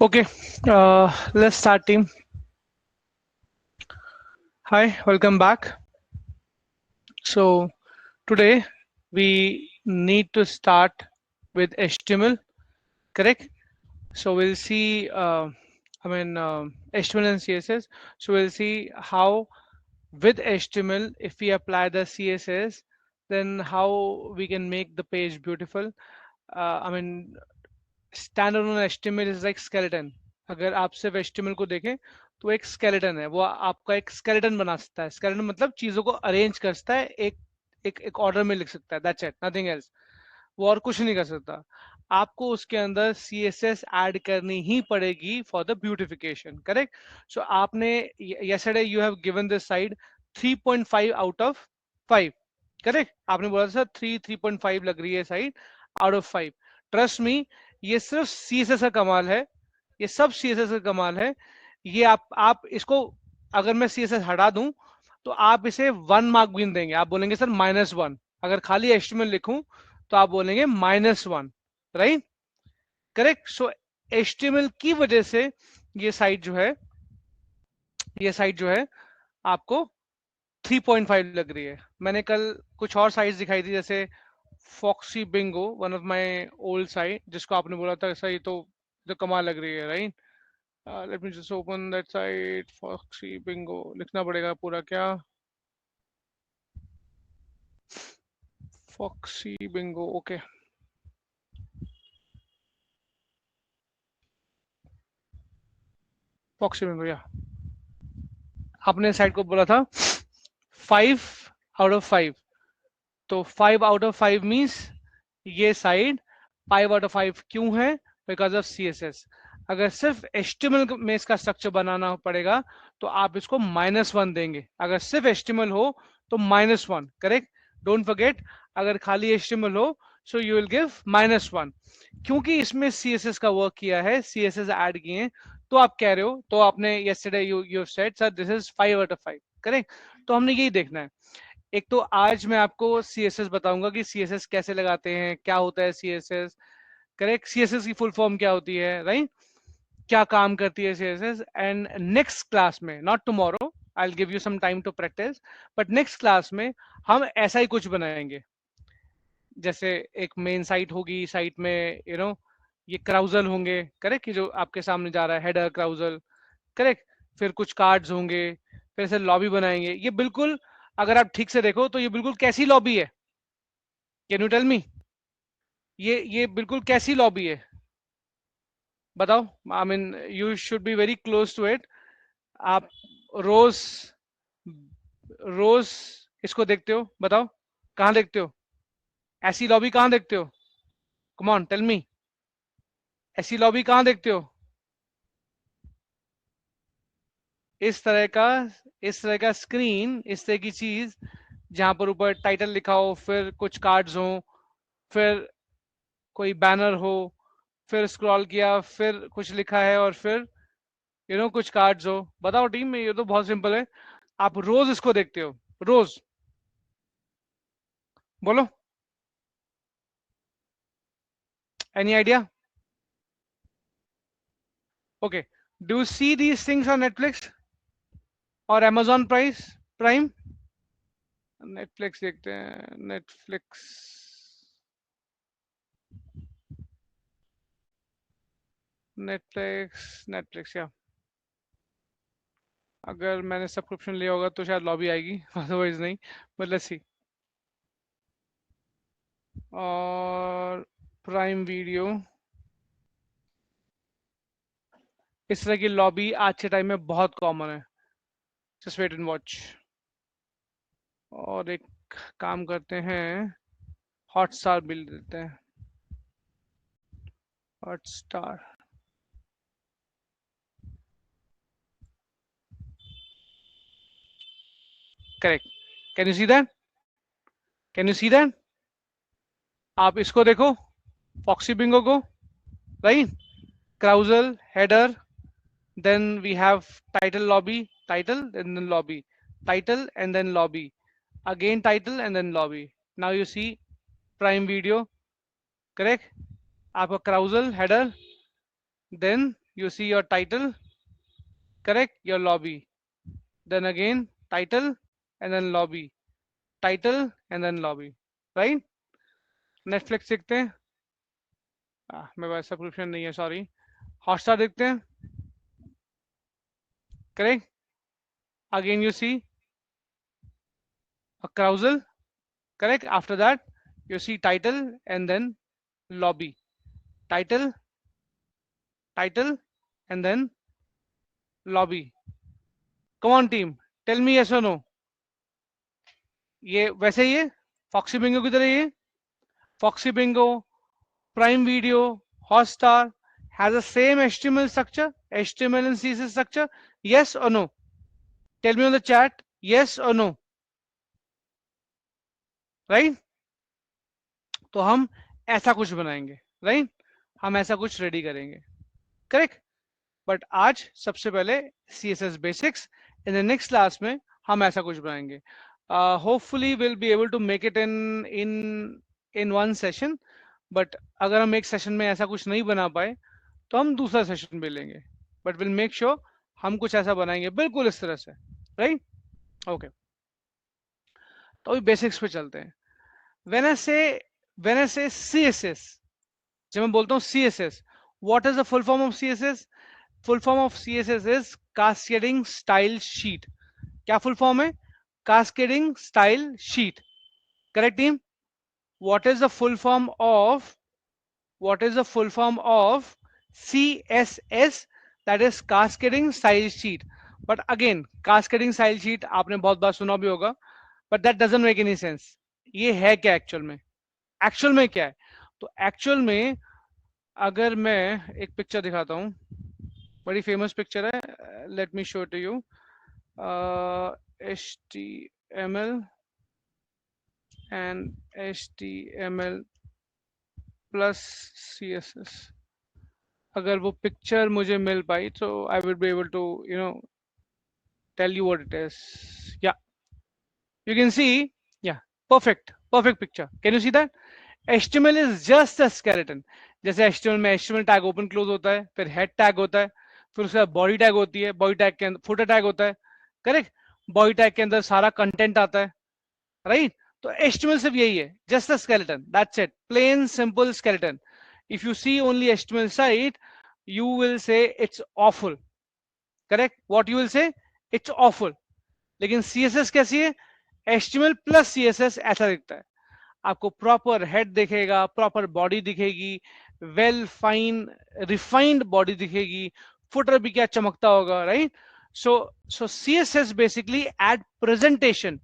Okay, let's start, team. Hi, welcome back. So today we need to start with HTML, correct? So we'll see. HTML and CSS. So we'll see how with HTML, if we apply the CSS, then how we can make the page beautiful. Standalone HTML is like skeleton. अगर आप सिर्फ HTML को देखें तो एक skeleton है, वो आपका एक skeleton बना सकता है. skeleton मतलब चीजों को अरेंज कर सकता है, एक ऑर्डर में लिख सकता है. That's it, nothing else. वो और कुछ नहीं कर सकता. आपको उसके अंदर CSS ऐड करनी ही पड़ेगी फॉर द ब्यूटिफिकेशन, करेक्ट. सो आपने yesterday you have given this side 3.5 out of 5, correct. आपने बोला था सर 3.5 लग रही है side out of 5. Trust me, ये सिर्फ CSS का कमाल है, ये सब CSS का कमाल है. ये आप इसको, अगर मैं CSS हटा दूं तो आप इसे 1 मार्क भी नहीं देंगे. आप बोलेंगे सर -1. अगर खाली HTML लिखूं तो आप बोलेंगे -1, राइट, करेक्ट. सो HTML की वजह से ये साइट जो है, ये साइट जो है आपको 3.5 लग रही है. मैंने कल कुछ और साइट्स दिखाई थी, जैसे Foxy Bingo, one of my old site, जिसको आपने बोला था सही, तो कमाल लग रही है, right. Let me just open that site. Foxy Bingo लिखना पड़ेगा पूरा, क्या, Foxy Bingo, okay. Foxy Bingo, या आपने साइट को बोला था 5 आउट ऑफ 5. तो 5 आउट ऑफ 5 मीन्स ये साइड 5 आउट ऑफ 5 क्यों है? Because of CSS. अगर सिर्फ HTML में इसका स्ट्रक्चर बनाना पड़ेगा तो आप इसको -1 देंगे. अगर सिर्फ HTML हो तो -1, करेक्ट. डोंट फॉरगेट, अगर खाली HTML हो सो यू विल गिव -1. क्योंकि इसमें CSS का वर्क किया है, CSS ऐड किए हैं, तो आप कह रहे हो, तो आपने yesterday you said sir this is 5 out of 5, correct. तो हमने यही देखना है. एक तो आज मैं आपको CSS बताऊंगा कि CSS कैसे लगाते हैं, क्या होता है CSS, करेक्ट. CSS की फुल फॉर्म क्या होती है, राइट, क्या काम करती है CSS. एंड नेक्स्ट क्लास में, not tomorrow, I will give you some time to practise, but next class में हम ऐसा ही कुछ बनाएंगे. जैसे एक मेन साइट होगी, साइट में ये क्राउजल होंगे, करेक्ट, कि जो आपके सामने जा रहा है, हेडर क्राउजल, करेक्ट. फिर कुछ कार्ड्स होंगे, फिर से लॉबी बनाएंगे. ये बिल्कुल, अगर आप ठीक से देखो तो ये बिल्कुल कैसी लॉबी है? Can you tell me? ये बिल्कुल कैसी लॉबी है, बताओ. I mean you should be very close to it. आप रोज रोज इसको देखते हो, बताओ कहाँ देखते हो? ऐसी लॉबी कहाँ देखते हो? कम ऑन टेल मी, ऐसी लॉबी कहाँ देखते हो? इस तरह का, इस तरह का स्क्रीन, इस तरह की चीज, जहां पर ऊपर टाइटल लिखा हो, फिर कुछ कार्ड्स हो, फिर कोई बैनर हो, फिर स्क्रॉल किया, फिर कुछ लिखा है, और फिर कुछ कार्ड्स हो. बताओ टीम में, ये तो बहुत सिंपल है. आप रोज इसको देखते हो, रोज, बोलो. Any idea? Okay. Do you see these things on Netflix और Amazon प्राइम? नेटफ्लिक्स देखते हैं, नेटफ्लिक्स. नेटफ्लिक्स या, अगर मैंने सब्सक्रिप्शन लिया होगा तो शायद लॉबी आएगी, अदरवाइज नहीं. But let's see. और प्राइम वीडियो, इस तरह की लॉबी आज के टाइम में बहुत कॉमन है. Just wait and watch. और एक काम करते हैं, हॉटस्टार बिल देते हैं. Hotstar, correct. Can you see that? Can you see that? आप इसको देखो, फॉक्सी बिंगो को, right. Carousel, header, then we have title lobby, title and then lobby, title and then lobby, again title and then lobby. Now you see prime video, correct. आपका carousel, header, then you see your title, correct, your lobby, then again title and then lobby, title and then lobby, right? Netflix देखते हैं, मेरे पास subscription नहीं है, sorry. Hotstar देखते हैं, correct, again you see a carousel, correct, after that you see title and then lobby, title, title and then lobby. Come on team, tell me yes or no. ये वैसे ही है, foxy Bingo की तरह ये, Foxy Bingo, Prime Video, Hotstar has the same HTML structure, HTML and CSS structure, yes or no? Tell me on the chat, yes or no, right? तो हम ऐसा कुछ बनाएंगे, राइट, हम ऐसा कुछ रेडी करेंगे, करेक्ट। बट आज सबसे पहले CSS basics, in the next class में हम ऐसा कुछ बनाएंगे। Hopefully will be able to make it in in in one session, but अगर हम एक सेशन में ऐसा कुछ नहीं बना पाए तो हम दूसरा सेशन भी लेंगे, बट विल मेक श्योर हम कुछ ऐसा बनाएंगे बिल्कुल इस तरह से, राइट, ओके। तो अभी बेसिक्स पे चलते हैं। व्हेन आई से CSS, जब मैं बोलता हूँ CSS, what is the full form of CSS? Full form of CSS is cascading style sheet. क्या फुल फॉर्म है? Cascading style sheet, correct team? What is the full form of, what is the full form of CSS? That is cascading style sheet. But again, cascading style sheet आपने बहुत बार सुना भी होगा, but that doesn't make any sense. ये है क्या actual में? Actual में क्या है? तो एक्चुअल में अगर मैं एक पिक्चर दिखाता हूँ, बड़ी फेमस पिक्चर है, let me show to you, HTML and HTML plus CSS। अगर वो पिक्चर मुझे मिल पाई तो I will be able to tell you what it is. या यू कैन सी, या perfect picture, can you see that? HTML is just a skeleton। जैसे HTML में HTML टैग ओपन क्लोज होता है, फिर हेड टैग होता है, फिर उसके बाद बॉडी टैग होती है, बॉडी टैग के अंदर फुटर टैग होता है, करेक्ट, बॉडी टैग के अंदर सारा कंटेंट आता है, राइट। तो HTML सिर्फ यही है, just a skeleton, that's it, plain simple skeleton। if you see only HTML site you will say it's awful, correct, what you will say, it's awful। लेकिन CSS कैसी है? HTML प्लस CSS ऐसा दिखता है, आपको प्रॉपर हेड दिखेगा, proper body दिखेगी, well fine refined body दिखेगी, फुटर भी क्या चमकता होगा, right. so CSS basically add presentation,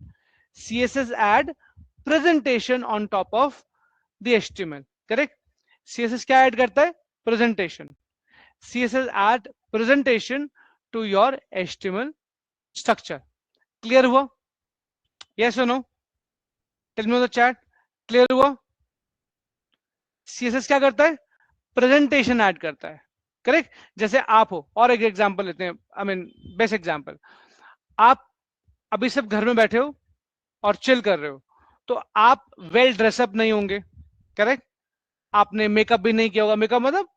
CSS add presentation on top of the HTML, correct। CSS क्या ऐड करता है? presentation। CSS add presentation to your HTML structure। Clear हुआ? yes or no? tell me on the chat, clear हुआ? CSS क्या करता है? Presentation add करता है, करेक्ट। जैसे आप हो, और एक एग्जांपल लेते हैं, आई मीन बेस्ट एग्जांपल, आप अभी सिर्फ घर में बैठे हो और चिल कर रहे हो, तो आप वेल ड्रेसअप नहीं होंगे, करेक्ट, आपने मेकअप भी नहीं किया होगा, मेकअप मतलब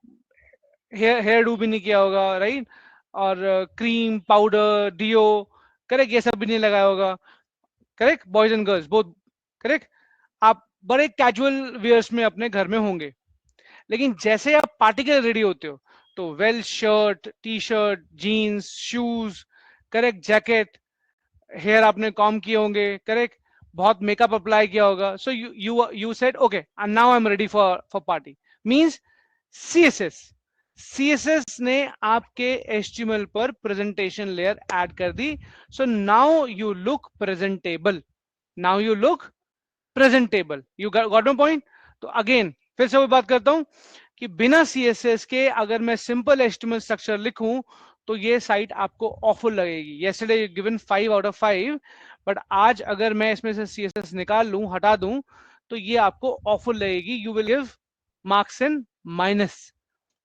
हेयर डू भी नहीं किया होगा, राइट, और क्रीम पाउडर डियो, करेक्ट, ये सब भी नहीं लगाया होगा, correct, boys and girls both, correct. आप बड़े कैजुअल वियर्स में अपने घर में होंगे, लेकिन जैसे आप पार्टी के लिए रेडी होते हो तो well shirt, T shirt, jeans, shoes, correct, jacket, hair आपने कॉम किए होंगे, करेक्ट, बहुत मेकअप अप्लाई किया होगा, so you said okay now I am ready for party, means CSS ने आपके HTML पर प्रेजेंटेशन लेयर ऐड कर दी, so now you look presentable, now you look presentable, you got my point. तो again फिर से वो बात करता हूं कि बिना CSS के अगर मैं सिंपल HTML स्ट्रक्चर लिखूं तो ये साइट आपको ऑफुल लगेगी। yesterday given 5 out of 5, but आज अगर मैं इसमें से CSS निकाल लूं, हटा दूं, तो ये आपको ऑफुल लगेगी, you will give marks in minus,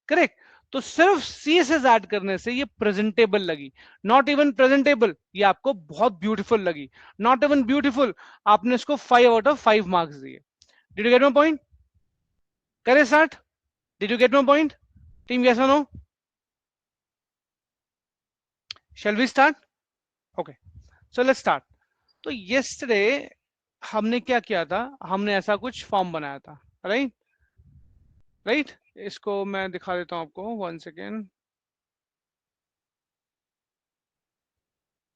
correct. तो सिर्फ CSS ऐड करने से ये प्रेजेंटेबल लगी, नॉट इवन प्रेजेंटेबल, ये आपको बहुत ब्यूटीफुल लगी, नॉट इवन ब्यूटीफुल, आपने इसको 5 out of 5 मार्क्स दिए। Did you get my point? करें start? Did you get my point team, yes और no? Shall we start? Okay, so let's start. तो yesterday हमने क्या किया था, हमने ऐसा कुछ फॉर्म बनाया था, राइट राइट। इसको मैं दिखा देता हूं आपको, 1 सेकेंड।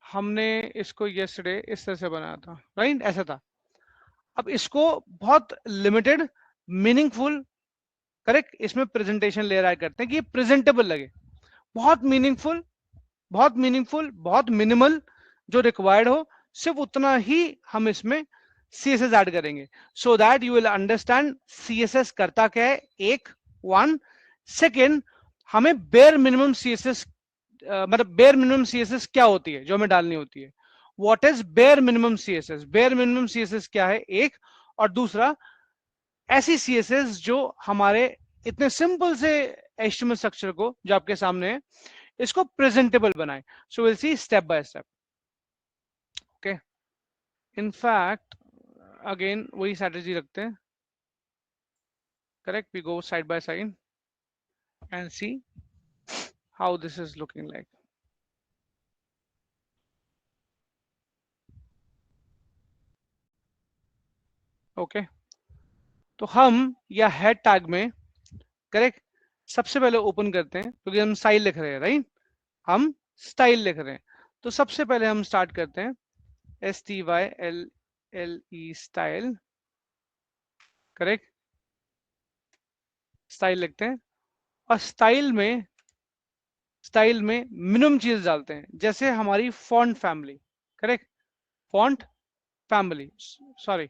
हमने इसको yesterday इस तरह से बनाया था, राइट, ऐसा था। अब इसको बहुत लिमिटेड, मीनिंगफुल, करेक्ट, इसमें प्रेजेंटेशन लेयर ऐड करते हैं कि ये प्रेजेंटेबल लगे। बहुत मीनिंगफुल, बहुत मीनिंगफुल, बहुत मिनिमल, जो रिक्वायर्ड हो, सिर्फ उतना ही हम इसमें सीएसएस ऐड करेंगे, so that you will understand CSS करता क्या है। एक, वन सेकेंड, हमें बेयर मिनिमम सीएसएस, मतलब बेयर मिनिमम सीएसएस क्या होती है जो हमें डालनी होती है। What is bare minimum CSS, bare minimum CSS क्या है, एक। और दूसरा, ऐसी सीएसएस जो हमारे इतने सिंपल से एचटीएमएल स्ट्रक्चर को जो आपके सामने है, इसको प्रेजेंटेबल बनाए। So will see step by step. Okay, in fact again वही स्ट्रेटेजी रखते हैं, correct, we go side by side and see how this is looking like. Okay, तो हम या हेड टैग में, करेक्ट, सबसे पहले ओपन करते हैं क्योंकि हम स्टाइल लिख रहे हैं, राइट, हम स्टाइल लिख रहे हैं। तो सबसे पहले हम स्टार्ट करते हैं STYLE स्टाइल, करेक्ट, स्टाइल लिखते हैं। और स्टाइल में मिनिमम चीज डालते हैं, जैसे हमारी font family, correct, font family, sorry.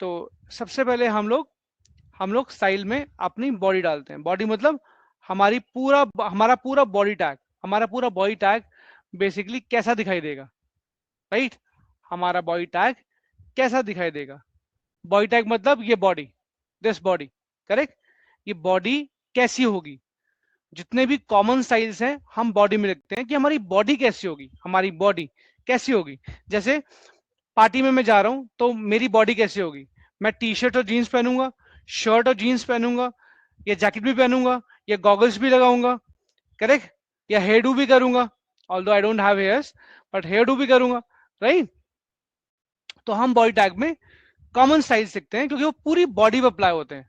तो सबसे पहले हम लोग स्टाइल में अपनी बॉडी डालते हैं। बॉडी मतलब हमारा पूरा बॉडी टैग, हमारा पूरा बॉडी टैग बेसिकली कैसा दिखाई देगा, राइट। हमारा बॉडी टैग कैसा दिखाई देगा, बॉडी टैग मतलब ये बॉडी, दिस बॉडी, करेक्ट, ये बॉडी कैसी होगी। जितने भी कॉमन स्टाइल्स हैं हम बॉडी में लिखते हैं कि हमारी बॉडी कैसी होगी, हमारी बॉडी कैसी होगी। जैसे पार्टी में मैं जा रहा हूं तो मेरी बॉडी कैसी होगी, मैं टी शर्ट और जीन्स पहनूंगा, शर्ट और जीन्स पहनूंगा, या जैकेट भी पहनूंगा, या गॉगल्स भी लगाऊंगा, करेक्ट, या हेयर डू भी करूंगा, although I don't have hairs, but here do भी करूंगा, राइट। तो हम बॉडी टैग में कॉमन स्टाइल्स लिखते हैं क्योंकि वो पूरी बॉडी पे अप्लाई होते हैं,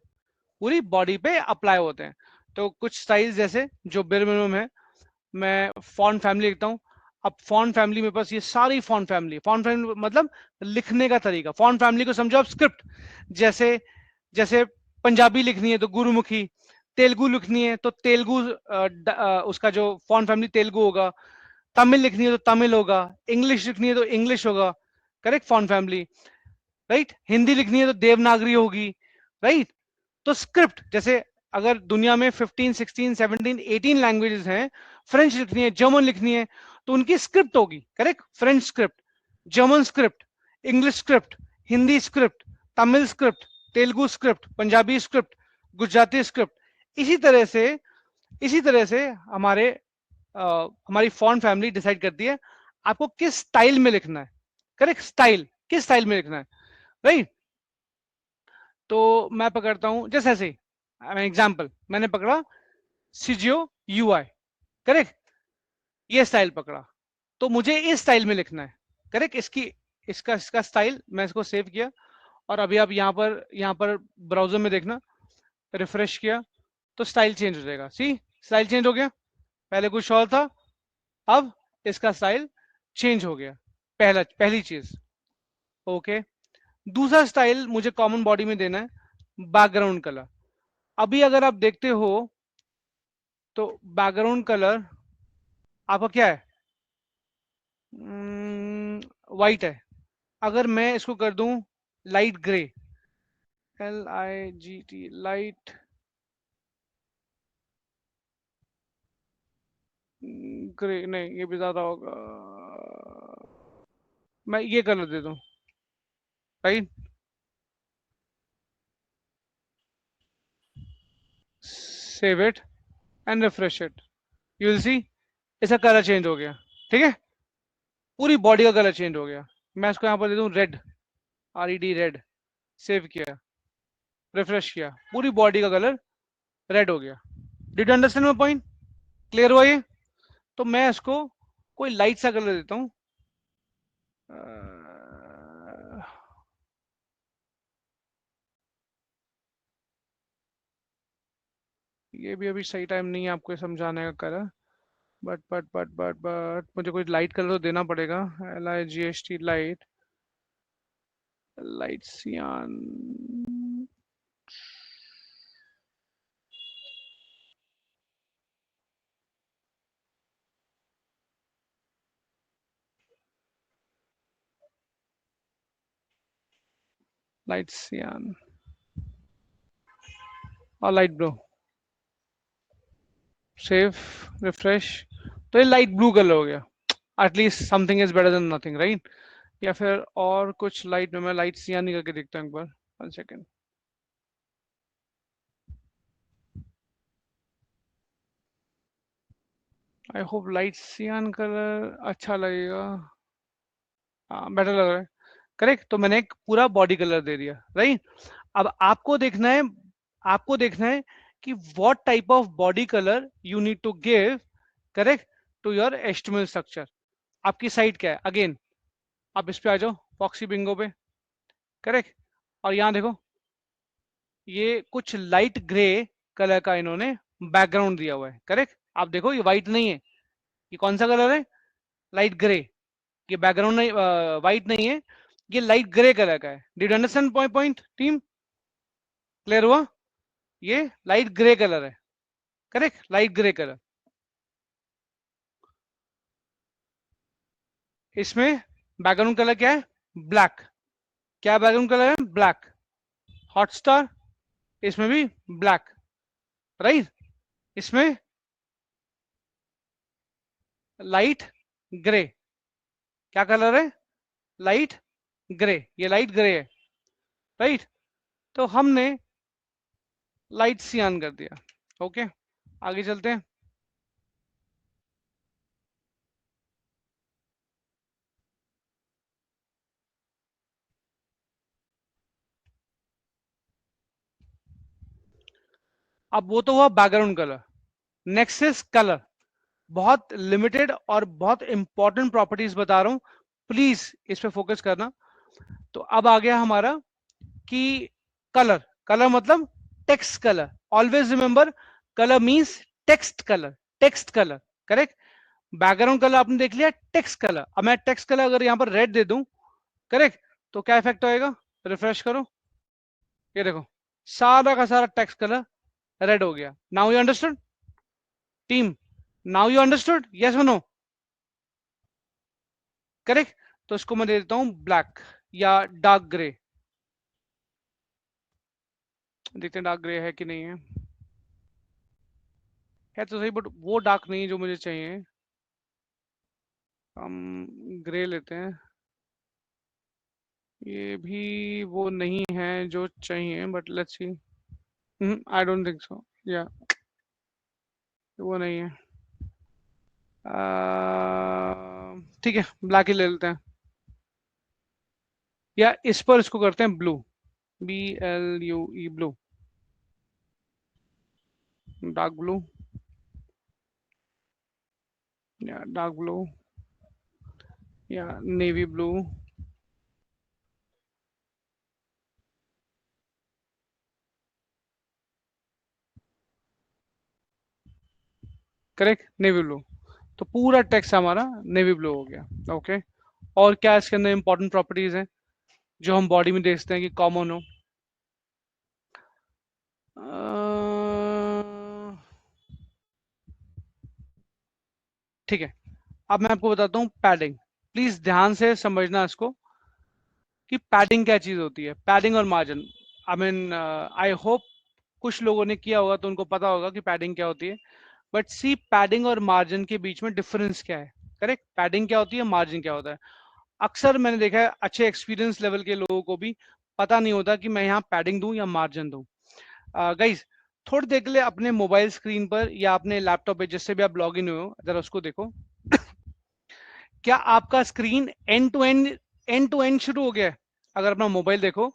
पूरी बॉडी पे अप्लाई होते हैं। तो कुछ स्टाइल्स जैसे जो बेयर मिनिमम है, मैं फॉन्ट फैमिली लिखता हूँ। अब फॉन्ट फैमिली मेरे पास ये सारी फॉन्ट फैमिली मतलब लिखने का तरीका। फॉन्ट फैमिली को समझो आप स्क्रिप्ट, जैसे जैसे पंजाबी लिखनी है तो गुरुमुखी, तेलुगु लिखनी है तो तेलुगु, उसका जो फॉन्ट फैमिली तेलुगु होगा, तमिल लिखनी है तो तमिल होगा, इंग्लिश लिखनी है तो इंग्लिश होगा, correct, font family, right. Hindi लिखनी है तो देवनागरी होगी, राइट। तो स्क्रिप्ट, जैसे अगर दुनिया में 15, 16, 17, 18 लैंग्वेजेस हैं, फ्रेंच लिखनी है, जर्मन लिखनी है, तो उनकी स्क्रिप्ट होगी, correct, French script, German script, English script, Hindi script, Tamil script, Telugu script, Punjabi script, Gujarati script. इसी तरह से इसी तरह से हमारी फॉन्ट फैमिली डिसाइड करती है आपको किस स्टाइल में लिखना है, करेक्ट, स्टाइल, किस स्टाइल में लिखना है, राइट। तो मैं पकड़ता हूं जैसे ऐसे एग्जाम्पल, मैंने पकड़ा सीजियो यूआई, करेक्ट, ये स्टाइल पकड़ा, तो मुझे इस स्टाइल में लिखना है, करेक्ट। इसका इसका स्टाइल, मैं इसको सेव किया, और अभी आप यहाँ पर ब्राउजर में देखना, रिफ्रेश किया तो स्टाइल चेंज हो जाएगा। सी, स्टाइल चेंज हो गया, पहले कुछ और था, अब इसका स्टाइल चेंज हो गया, पहली चीज। ओके, दूसरा स्टाइल मुझे कॉमन बॉडी में देना है, बैकग्राउंड कलर। अभी अगर आप देखते हो तो बैकग्राउंड कलर आपका क्या है, वाइट है। अगर मैं इसको कर दूं light grey, LIGT, light grey, नहीं ये भी ज्यादा होगा, मैं ये कलर दे दूं, right, save it and refresh it, you will सी इसका कलर चेंज हो गया, ठीक है, पूरी बॉडी का कलर चेंज हो गया। मैं इसको यहाँ पर दे दूं रेड, RED, रेड, सेव किया, रिफ्रेश किया, पूरी बॉडी का कलर रेड हो गया। Did you understand my point? Clear हुआ ये? तो मैं इसको कोई लाइट सा कलर देता हूं, ये भी अभी सही टाइम नहीं है आपको समझाने का कलर, बट मुझे कोई लाइट कलर तो देना पड़ेगा। LIGHT, लाइट, लाइट सियान, लाइट सियान और लाइट ब्लू। Save, refresh. तो ये लाइट ब्लू कलर हो गया। At least something is better than nothing, right? या फिर और कुछ लाइट में मैं लाइट सियान ही करके देखता हूँ एक बार। 1 सेकेंड। आई होप लाइट सियान कलर अच्छा लगेगा। हाँ, बेटर लग रहा है। करेक्ट। तो मैंने एक पूरा बॉडी कलर दे दिया, राइट? अब आपको देखना है कि what type of body colour you need to give, correct, to your HTML structure. आपकी साइड क्या है? अगेन आप इस पे आ जाओ, फॉक्सी बिंगो पे, करेक्ट। और यहाँ देखो, ये कुछ लाइट ग्रे कलर का इन्होंने बैकग्राउंड दिया हुआ है, करेक्ट। आप देखो ये व्हाइट नहीं है, ये कौन सा कलर है? Light grey. ये बैकग्राउंड नहीं, व्हाइट नहीं है, ये लाइट ग्रे कलर का है। Did understand point point team? Clear हुआ? ये लाइट ग्रे कलर है, करेक्ट, लाइट ग्रे कलर। इसमें बैकग्राउंड कलर क्या है? ब्लैक। क्या बैकग्राउंड कलर है? ब्लैक। हॉटस्टार, इसमें भी ब्लैक, राइट। इसमें लाइट ग्रे। क्या कलर है? Light grey. ये लाइट ग्रे है, राइट। तो हमने लाइट सियान कर दिया। ओके, आगे चलते हैं। अब वो तो हुआ background colour. Next is colour. बहुत लिमिटेड और बहुत इंपॉर्टेंट प्रॉपर्टीज बता रहा हूं, प्लीज इस पे फोकस करना। तो अब आ गया हमारा कि कलर। कलर मतलब text colour. Always remember, colour means text colour. Text colour, correct. Background colour आपने देख लिया, टेक्स्ट कलर। अब मैं टेक्स्ट कलर अगर यहां पर रेड दे दूं, करेक्ट, तो क्या इफेक्ट आएगा? रिफ्रेश करो, ये देखो, सारा का सारा टेक्स्ट कलर रेड हो गया। Now you understood team? Now you understood, yes और नो? करेक्ट। तो इसको मैं दे देता हूं ब्लैक या डार्क ग्रे। देखते हैं डार्क ग्रे है कि नहीं है। है तो सही, बट वो डार्क नहीं है जो मुझे चाहिए। हम ग्रे लेते हैं। ये भी वो नहीं है जो चाहिए, but let's see. I don't think so, या वो नहीं है। ठीक है, ब्लैक ही ले लेते हैं। या इस पर इसको करते हैं blue, BLUE, blue, dark blue, या डार्क ब्लू, या navy blue. Correct, navy blue. तो पूरा टेक्स्ट हमारा नेवी ब्लू हो गया। ओके। और क्या इसके अंदर इंपॉर्टेंट प्रॉपर्टीज हैं जो हम बॉडी में देखते हैं कि कॉमन हो? ठीक है, अब मैं आपको बताता हूँ पैडिंग। प्लीज ध्यान से समझना इसको कि पैडिंग क्या चीज होती है। पैडिंग और margin, I mean I hope कुछ लोगों ने किया होगा तो उनको पता होगा कि पैडिंग क्या होती है। बट सी, पैडिंग और मार्जिन के बीच में डिफरेंस क्या है? करेक्ट, पैडिंग क्या होती है, मार्जिन क्या होता है? अक्सर मैंने देखा है अच्छे एक्सपीरियंस लेवल के लोगों को भी पता नहीं होता कि मैं यहाँ पैडिंग दूं या मार्जिन दूं। गाइज, थोड़ी देर के लिए अपने मोबाइल स्क्रीन पर या अपने लैपटॉप पे जिससे भी आप लॉग इन हुए हो, जरा उसको देखो। क्या आपका स्क्रीन एंड टू एंड शुरू हो गया है? अगर अपना मोबाइल देखो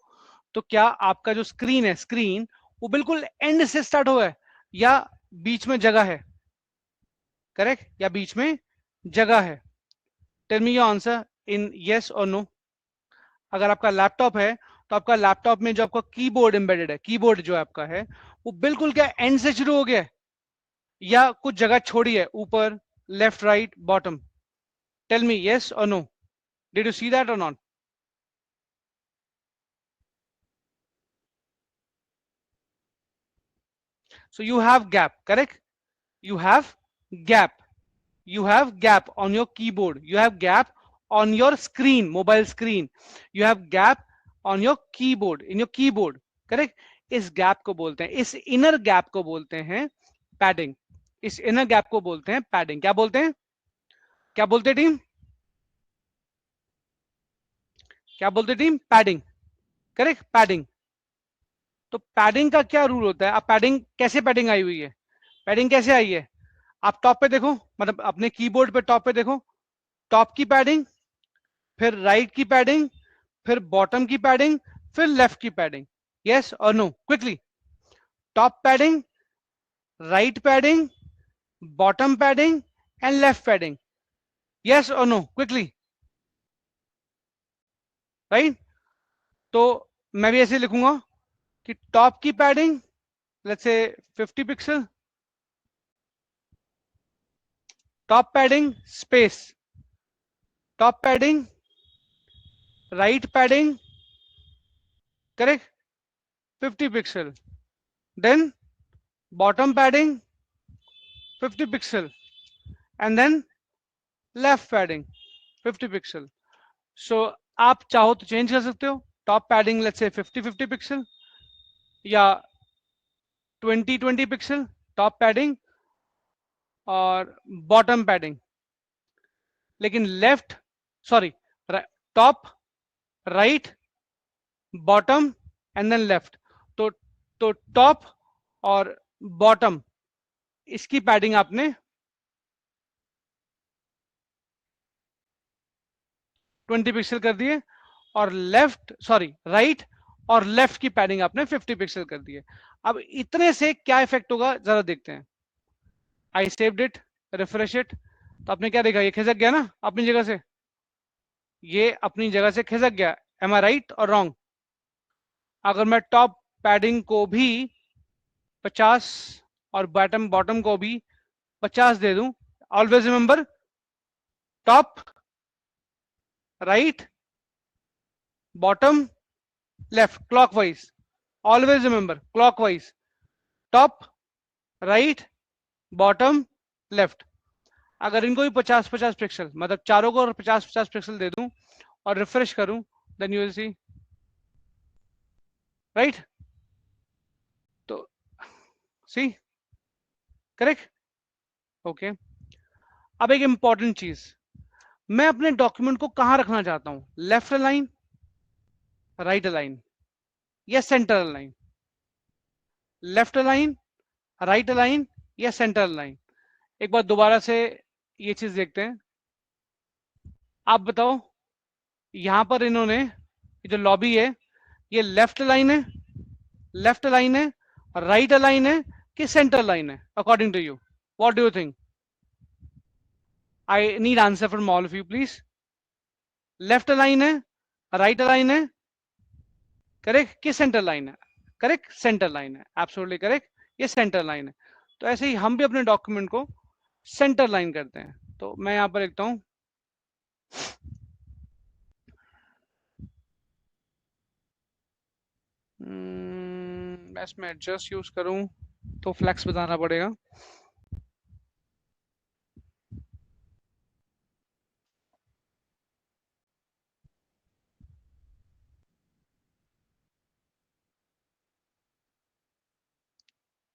तो क्या आपका जो स्क्रीन है, स्क्रीन वो बिल्कुल एंड से स्टार्ट हुआ है या बीच में जगह है? करेक्ट, या बीच में जगह है? Tell me your answer in yes और नो। अगर आपका लैपटॉप है तो आपका लैपटॉप में जो आपका कीबोर्ड एम्बेडेड है, कीबोर्ड जो आपका है वो बिल्कुल क्या एंड से शुरू हो गया है, या कुछ जगह छोड़ी है, ऊपर, left, right, bottom? Tell me yes और no, did you see that और not? So you have gap, correct? You have gap. You have gap on your keyboard. You have gap on your screen, mobile screen. You have gap on your keyboard, in your keyboard, correct? इस gap को बोलते हैं, इस inner gap को बोलते हैं padding. इस inner gap को बोलते हैं पैडिंग। क्या बोलते हैं? क्या बोलते हैं टीम? क्या बोलते हैं टीम? Padding, correct, padding. तो पैडिंग का क्या रूल होता है? अब पैडिंग कैसे, पैडिंग आई हुई है? पैडिंग कैसे आई है? आप टॉप पे देखो, मतलब अपने कीबोर्ड पे टॉप पे देखो, टॉप की पैडिंग, फिर राइट की पैडिंग, फिर बॉटम की पैडिंग, फिर लेफ्ट की पैडिंग। यस और no, quickly. Top padding, right padding, bottom padding and left padding. Yes और नो, क्विकली। राइट? तो मैं भी ऐसे लिखूंगा कि टॉप की padding, let's say 50 pixel, top padding space, top padding, right padding, correct, 50 pixel, then bottom padding 50 pixel, and then left padding 50 pixel. So आप चाहो तो चेंज कर सकते हो, टॉप पैडिंग लेट्स से 50-50 पिक्सल या 20-20 पिक्सल टॉप पैडिंग और bottom padding. लेकिन left, sorry, top, right, bottom and then left. तो टॉप और बॉटम इसकी पैडिंग आपने 20 पिक्सल कर दिए, और लेफ्ट, सॉरी, राइट और लेफ्ट की पैडिंग आपने 50 पिक्सल कर दी है। अब इतने से क्या इफेक्ट होगा जरा देखते हैं। I saved it, refresh it, तो आपने क्या देखा? ये खिसक गया ना अपनी जगह से, ये अपनी जगह से खिसक गया। एम आई राइट और रॉन्ग? अगर मैं टॉप पैडिंग को भी 50 और बॉटम बॉटम को भी 50 दे दूं, always remember, top, right, bottom, left, clockwise. Always remember, clockwise, top, right, bottom, left. अगर इनको भी 50-50 पिक्सल, मतलब चारों को 50-50 पिक्सल दे दूं और रिफ्रेश करूं, then you will see, right? तो सी, करेक्ट, ओके। अब एक इंपॉर्टेंट चीज, मैं अपने डॉक्यूमेंट को कहां रखना चाहता हूं? लेफ्ट अलाइन, राइट अलाइन या centre align? Left align, right align या सेंटर अलाइन? एक बार दोबारा से ये चीज देखते हैं। आप बताओ, यहां पर इन्होंने जो लॉबी है, ये लेफ्ट लाइन है, लेफ्ट लाइन है, राइट लाइन है कि सेंटर लाइन है? According to you, what do you think? I need answer from all of you please. Left line है, राइट लाइन है, करेक्ट, कि सेंटर लाइन है? करेक्ट, सेंटर लाइन है, absolutely correct, ये centre line है। तो ऐसे ही हम भी अपने डॉक्यूमेंट को सेंटर लाइन करते हैं। तो मैं यहां पर लिखता हूं, मैं इसमें एडजस्ट यूज करूं तो फ्लैक्स बताना पड़ेगा।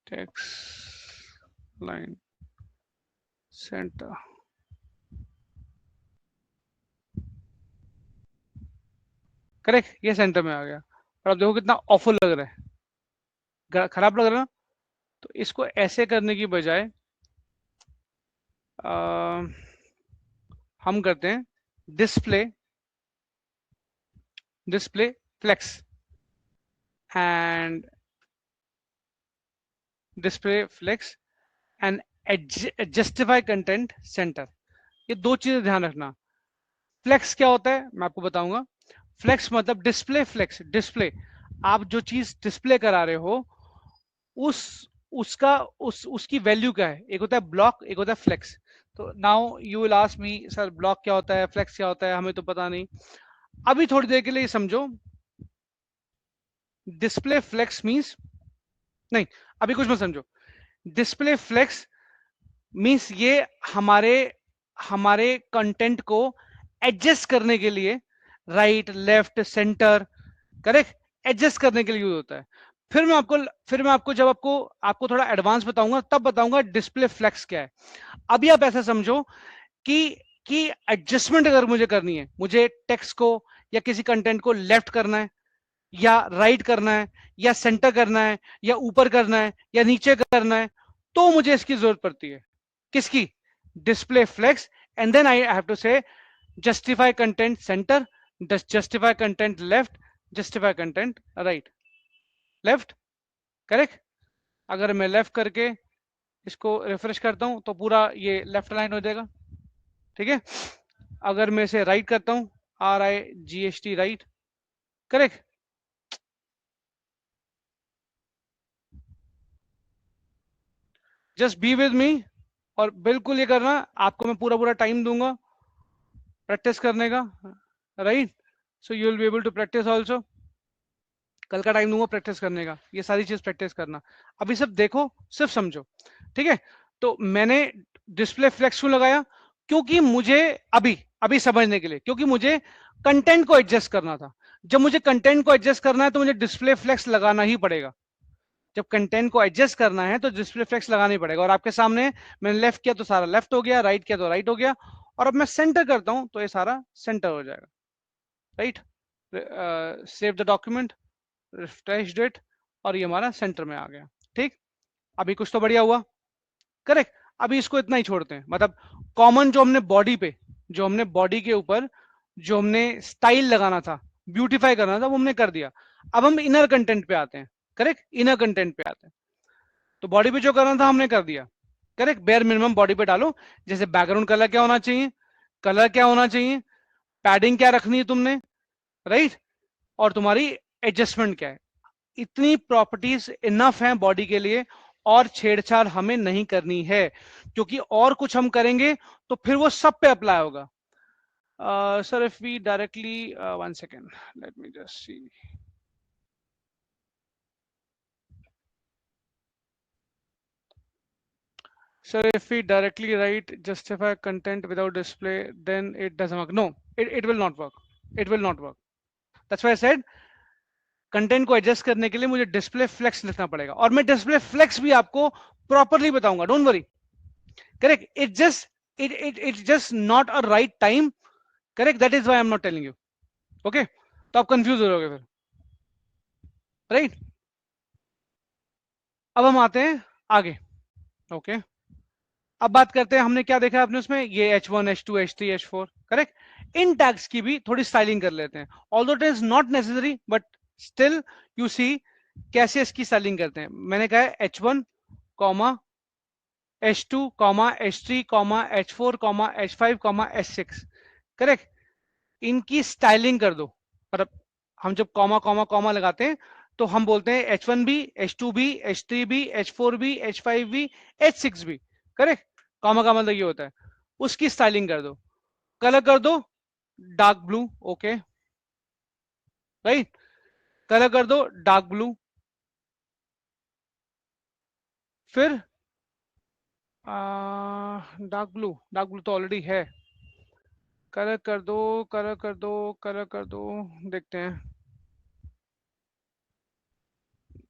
टेक्स्ट लाइन सेंटर, करेक्ट, ये सेंटर में आ गया। और अब देखो कितना ऑफुल लग रहा है, खराब लग रहा है ना? तो इसको ऐसे करने की बजाय हम करते हैं display, display flex and display flex and justify content center, ये दो चीजें ध्यान रखना। फ्लेक्स क्या होता है मैं आपको बताऊंगा। फ्लेक्स मतलब डिस्प्ले, फ्लेक्स डिस्प्ले, आप जो चीज डिस्प्ले करा रहे हो उस उसका उसकी वैल्यू क्या है। एक होता है ब्लॉक, एक होता है फ्लेक्स। तो now you will ask me sir block क्या होता है, फ्लेक्स क्या होता है, हमें तो पता नहीं। अभी थोड़ी देर के लिए समझो, डिस्प्ले फ्लेक्स मींस, नहीं अभी कुछ मत समझो। डिस्प्ले फ्लेक्स मींस ये हमारे हमारे कंटेंट को एडजस्ट करने के लिए, right left centre, correct, adjust करने के लिए यूज होता है। फिर मैं आपको फिर मैं आपको जब आपको आपको थोड़ा एडवांस बताऊंगा तब बताऊंगा डिस्प्ले फ्लेक्स क्या है। अभी आप ऐसा समझो कि कि एडजस्टमेंट अगर मुझे करनी है, मुझे टेक्स्ट को या किसी कंटेंट को लेफ्ट करना है या राइट करना है या सेंटर करना है या ऊपर करना है या नीचे करना है, तो मुझे इसकी जरूरत पड़ती है। किसकी? Display flex. And then I have to say justify content centre, justify content left, justify content right. Left, correct. अगर मैं लेफ्ट करके इसको रिफ्रेश करता हूं तो पूरा ये लेफ्ट लाइन हो जाएगा, ठीक है। अगर मैं इसे राइट करता हूं, RIGHT right, correct. Just be with me, और बिल्कुल ये करना, आपको मैं पूरा पूरा टाइम दूंगा प्रैक्टिस करने का, right. So you will be able to practise also. कल का टाइम दूंगा प्रैक्टिस करने का, ये सारी चीज प्रैक्टिस करना। अभी सब देखो, सिर्फ समझो, ठीक है। तो मैंने डिस्प्ले फ्लेक्स क्यों लगाया? क्योंकि मुझे अभी अभी समझने के लिए, क्योंकि मुझे कंटेंट को एडजस्ट करना था। जब मुझे कंटेंट को एडजस्ट करना है तो मुझे डिस्प्ले फ्लेक्स लगाना ही पड़ेगा। जब कंटेंट को एडजस्ट करना है तो डिस्प्ले फ्लेक्स लगाना ही पड़ेगा। और आपके सामने मैंने लेफ्ट किया तो सारा लेफ्ट हो गया, राइट किया तो राइट हो गया, और अब मैं सेंटर करता हूं तो ये सारा सेंटर हो जाएगा, right. Save the document, refresh that, और ये हमारा सेंटर में आ गया, ठीक। अभी कुछ तो बढ़िया हुआ, करेक्ट। अभी इसको इतना ही छोड़ते हैं, मतलब कॉमन जो हमने बॉडी पे, जो हमने बॉडी के ऊपर जो हमने स्टाइल लगाना था, ब्यूटीफाई करना था, वो हमने कर दिया। अब हम इनर कंटेंट पे आते हैं, करेक्ट, इनर कंटेंट पे आते हैं। तो बॉडी पे जो करना था हमने कर दिया, करेक्ट। बेयर मिनिमम बॉडी पे डालो, जैसे बैकग्राउंड कलर क्या होना चाहिए, कलर क्या होना चाहिए, पैडिंग क्या रखनी है तुमने, राइट, और तुम्हारी एडजस्टमेंट क्या है। इतनी प्रॉपर्टीज इनफ है बॉडी के लिए, और छेड़छाड़ हमें नहीं करनी है, क्योंकि और कुछ हम करेंगे तो फिर वो सब पे अप्लाई होगा। Sir if we directly, one second, let me just see. Sir, if we directly write justify content without display, then it doesn't work. No, it will not work. It will not work. That's why I said content को adjust करने के लिए मुझे display flex लिखना पड़ेगा, और मैं display flex भी आपको प्रॉपरली बताऊंगा, don't worry, correct. It just not a right time, correct, that is why I am not telling you, okay. तो आप कंफ्यूज हो जाओगे फिर, राइट। अब हम आते हैं आगे, ओके। अब बात करते हैं, हमने क्या देखा आपने उसमें, ये H1 H2 H3 H4, correct. इन टैग्स की भी थोड़ी स्टाइलिंग कर लेते हैं, although it is not necessary, but still you see कैसे इसकी स्टाइलिंग करते हैं। मैंने कहा है H1 comma H2 comma H3 comma H4 comma H5 comma H6, correct. इनकी स्टाइलिंग कर दो। मतलब हम जब कॉमा कॉमा कॉमा लगाते हैं तो हम बोलते हैं H1 भी, H2 भी, H3 भी, H4 भी, H5 भी, H6 भी, करेक्ट। कॉमा का मतलब ये होता है। उसकी स्टाइलिंग कर दो, कलर कर दो dark blue, okay, right. Colour कर दो डार्क ब्लू, फिर डार्क ब्लू तो ऑलरेडी है। कलर कर दो, कलर कर दो, कलर कर दो, देखते हैं।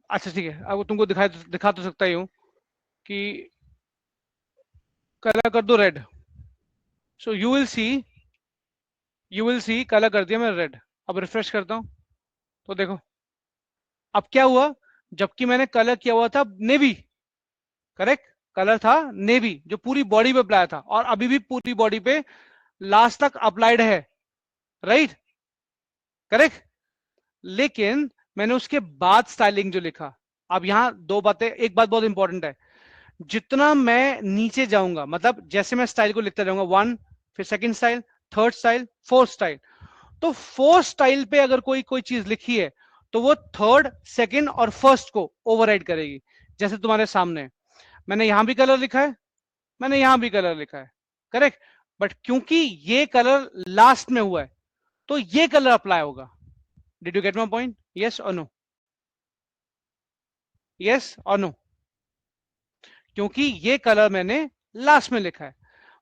अच्छा ठीक है, अब तुमको दिखा तो सकता ही हूँ कि कलर कर दो red. So you will C colour कर दिया मैंने रेड। अब रिफ्रेश करता हूं तो देखो अब क्या हुआ, जबकि मैंने कलर किया हुआ था नेवी, करेक्ट, कलर था नेवी जो पूरी बॉडी पे अप्लाई था, और अभी भी पूरी बॉडी पे लास्ट तक अप्लाइड है, राइट, करेक्ट। लेकिन मैंने उसके बाद स्टाइलिंग जो लिखा, अब यहां दो बातें, एक बात बहुत इंपॉर्टेंट है, जितना मैं नीचे जाऊंगा, मतलब जैसे मैं स्टाइल को लिखता जाऊंगा, 1, फिर second style, third style, fourth style, तो फोर्थ स्टाइल पे अगर कोई कोई चीज लिखी है तो वो थर्ड, सेकंड और फर्स्ट को ओवरराइड करेगी। जैसे तुम्हारे सामने है, मैंने यहां भी कलर लिखा है, मैंने यहां भी कलर लिखा है, करेक्ट, बट क्योंकि ये कलर लास्ट में हुआ है तो ये कलर अप्लाई होगा। Did you get my point? Yes और नो? यस और नो? क्योंकि ये कलर मैंने लास्ट में लिखा है।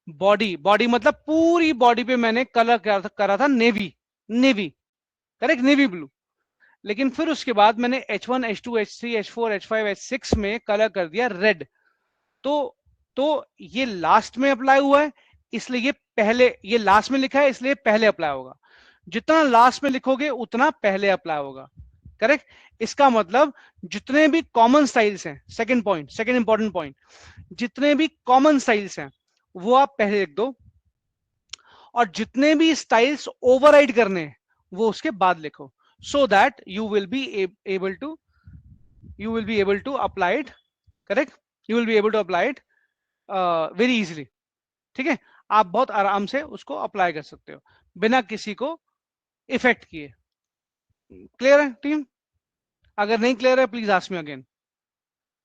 बॉडी, बॉडी मतलब पूरी बॉडी पे मैंने कलर करा था navy, navy, correct, navy blue. लेकिन फिर उसके बाद मैंने H1, H2, H3, H4, H5, H6 में कलर कर दिया रेड। तो ये लास्ट में अप्लाई हुआ है, इसलिए ये पहले, ये लास्ट में लिखा है इसलिए पहले अप्लाई होगा। जितना लास्ट में लिखोगे उतना पहले अप्लाई होगा, करेक्ट। इसका मतलब जितने भी कॉमन स्टाइल्स हैं, second point, second important point, जितने भी कॉमन स्टाइल्स हैं वो आप पहले लिख दो, और जितने भी स्टाइल्स ओवरराइड करने हैं वो उसके बाद लिखो, so that you will be able to apply it, correct, you will be able to apply it very easily। ठीक है, आप बहुत आराम से उसको अप्लाई कर सकते हो बिना किसी को इफेक्ट किए। क्लियर है टीम? अगर नहीं क्लियर है please ask me again.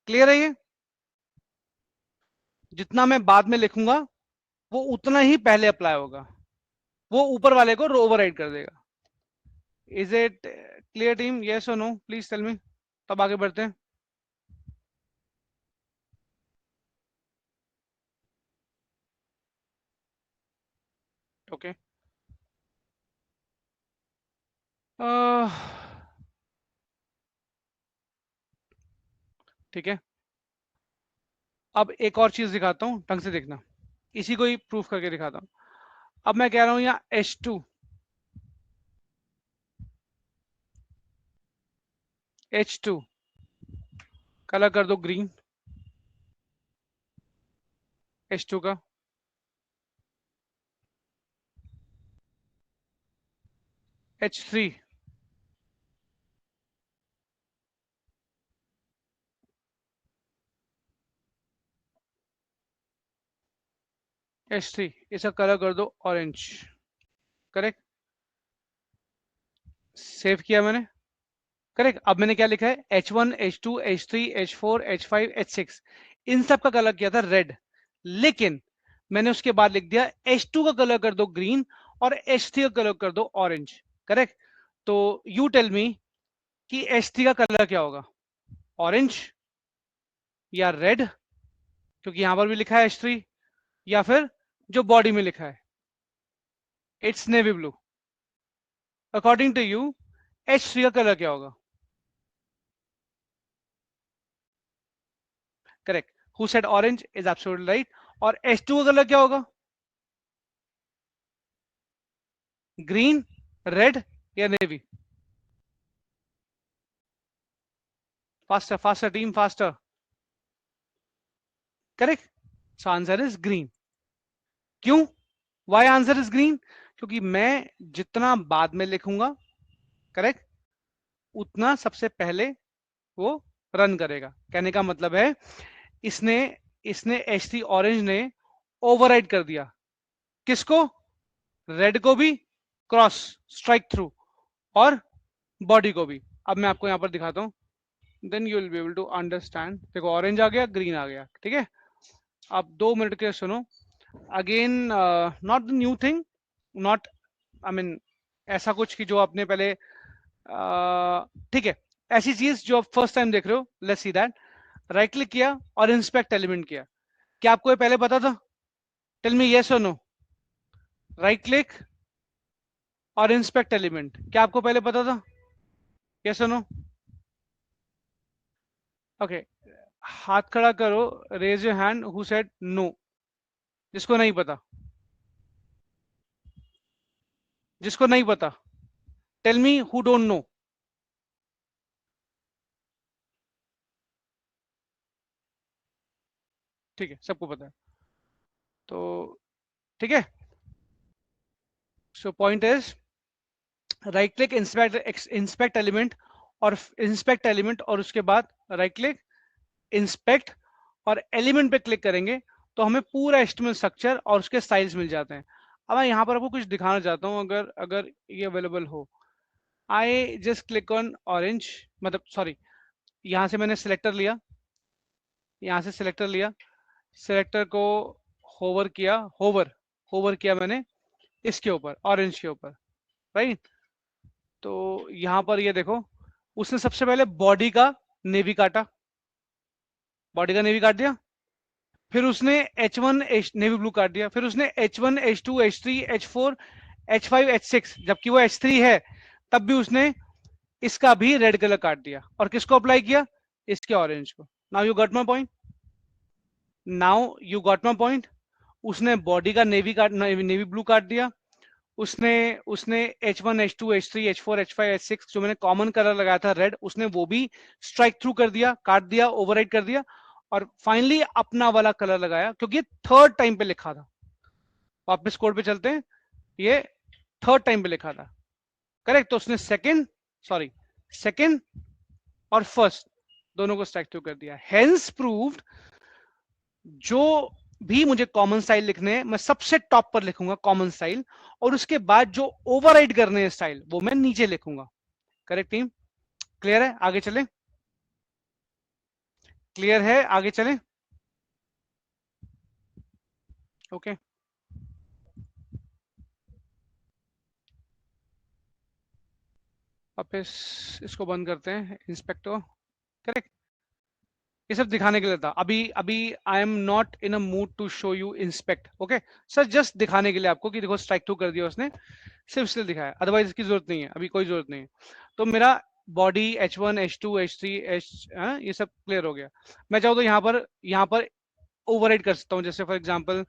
Clear है ये? जितना मैं बाद में लिखूंगा वो उतना ही पहले अप्लाई होगा, वो ऊपर वाले को ओवरराइड कर देगा। Is it clear team? Yes और नो? प्लीज टेल मी, तब आगे बढ़ते हैं। ओके, ठीक है, अब एक और चीज दिखाता हूं, ढंग से देखना, इसी को ही प्रूफ करके दिखाता हूं। अब मैं कह रहा हूं यहाँ H2 कलर कर दो ग्रीन, H2 का, H3 H3 इसका कलर कर दो ऑरेंज, करेक्ट, सेव किया मैंने, करेक्ट। अब मैंने क्या लिखा है, H1, H2, H3, H4, H5, H6, इन सब का कलर किया था रेड, लेकिन मैंने उसके बाद लिख दिया H2 का कलर कर दो ग्रीन और H3 का कलर कर दो ऑरेंज, करेक्ट। तो यू टेल मी कि H3 का कलर क्या होगा, ऑरेंज या रेड, क्योंकि यहां पर भी लिखा है H3, या फिर जो बॉडी में लिखा है it's navy blue. According to you H3 का कलर क्या होगा? Correct, who said orange is absolutely right. और H2 का कलर क्या होगा? ग्रीन, रेड या navy? Faster faster team, faster. Correct, so answer is green. क्यों? Why answer is green? क्योंकि मैं जितना बाद में लिखूंगा, करेक्ट, उतना सबसे पहले वो रन करेगा। कहने का मतलब है इसने इसने H3 ऑरेंज ने ओवरराइड कर दिया, किसको? रेड को भी, क्रॉस स्ट्राइक थ्रू, और बॉडी को भी। अब मैं आपको यहां पर दिखाता हूं, then you will be able to understand. देखो ऑरेंज आ गया, ग्रीन आ गया, ठीक है। अब 2 मिनट के सुनो again, not the new thing, not, I mean ऐसा कुछ कि जो आपने पहले, ठीक है, ऐसी चीज जो आप फर्स्ट टाइम देख रहे हो, let's see that. Right click किया और इंस्पेक्ट एलिमेंट किया, क्या आपको ये पहले पता था? टेल मी यस और नो। राइट क्लिक और इंस्पेक्ट एलिमेंट, क्या आपको पहले पता था? यस और नो? ओके, हाथ खड़ा करो, raise your hand who said no, जिसको नहीं पता, जिसको नहीं पता, tell me who don't know. ठीक है, सबको पता है, तो ठीक है। So point is, right click, inspect element, और इंस्पेक्ट एलिमेंट और उसके बाद राइट क्लिक, इंस्पेक्ट, और एलिमेंट पे क्लिक करेंगे तो हमें पूरा HTML स्ट्रक्चर और उसके स्टाइल्स मिल जाते हैं। अब मैं यहाँ पर आपको कुछ दिखाना चाहता हूँ, अगर अगर ये अवेलेबल हो। I just click on orange, मतलब सॉरी, यहाँ से मैंने सिलेक्टर लिया, यहाँ से सिलेक्टर लिया, सिलेक्टर को होवर किया, होवर किया मैंने इसके ऊपर, ऑरेंज के ऊपर, राइट। तो यहाँ पर ये देखो, उसने सबसे पहले बॉडी का नेवी काटा, बॉडी का नेवी काट दिया, फिर उसने H1 नेवी ब्लू काट दिया, फिर उसने H1 H2 H3 H4 H5 H6, जबकि वो H3 है तब भी उसने इसका भी रेड कलर काट दिया, और किसको अप्लाई किया, इसके ऑरेंज को। Now you got my point, now you got my point. उसने बॉडी का नेवी ब्लू काट दिया, उसने उसने H1 H2 H3 H4 H5 H6 जो मैंने कॉमन कलर लगाया था रेड, उसने वो भी स्ट्राइक थ्रू कर दिया, काट दिया, ओवरराइड कर दिया, और फाइनली अपना वाला कलर लगाया, क्योंकि थर्ड टाइम पे लिखा था। वापस कोड पे चलते हैं, ये थर्ड टाइम पे लिखा था, करेक्ट। तो उसने सेकंड और फर्स्ट दोनों को स्ट्राइक थ्रू कर दिया। हेंस प्रूव्ड, जो भी मुझे कॉमन स्टाइल लिखने हैं मैं सबसे टॉप पर लिखूंगा कॉमन स्टाइल, और उसके बाद जो ओवरराइड करने हैं स्टाइल वो मैं नीचे लिखूंगा। करेक्ट टीम, क्लियर है? आगे चलें, क्लियर है? आगे चलें, ओके। वापस इसको बंद करते हैं, इंस्पेक्टर, करेक्ट। ये सब दिखाने के लिए था, अभी अभी I am not in a mood to show you inspect, okay sir, just दिखाने के लिए आपको कि देखो स्ट्राइक टू कर दिया उसने, सिर्फ इसलिए दिखाया, अदरवाइज इसकी जरूरत नहीं है, अभी कोई जरूरत नहीं है। तो मेरा बॉडी H1 H2 H3 ये सब क्लियर हो गया। मैं चाहूँ तो यहाँ पर ओवरराइड कर सकता हूँ, जैसे फॉर एग्जांपल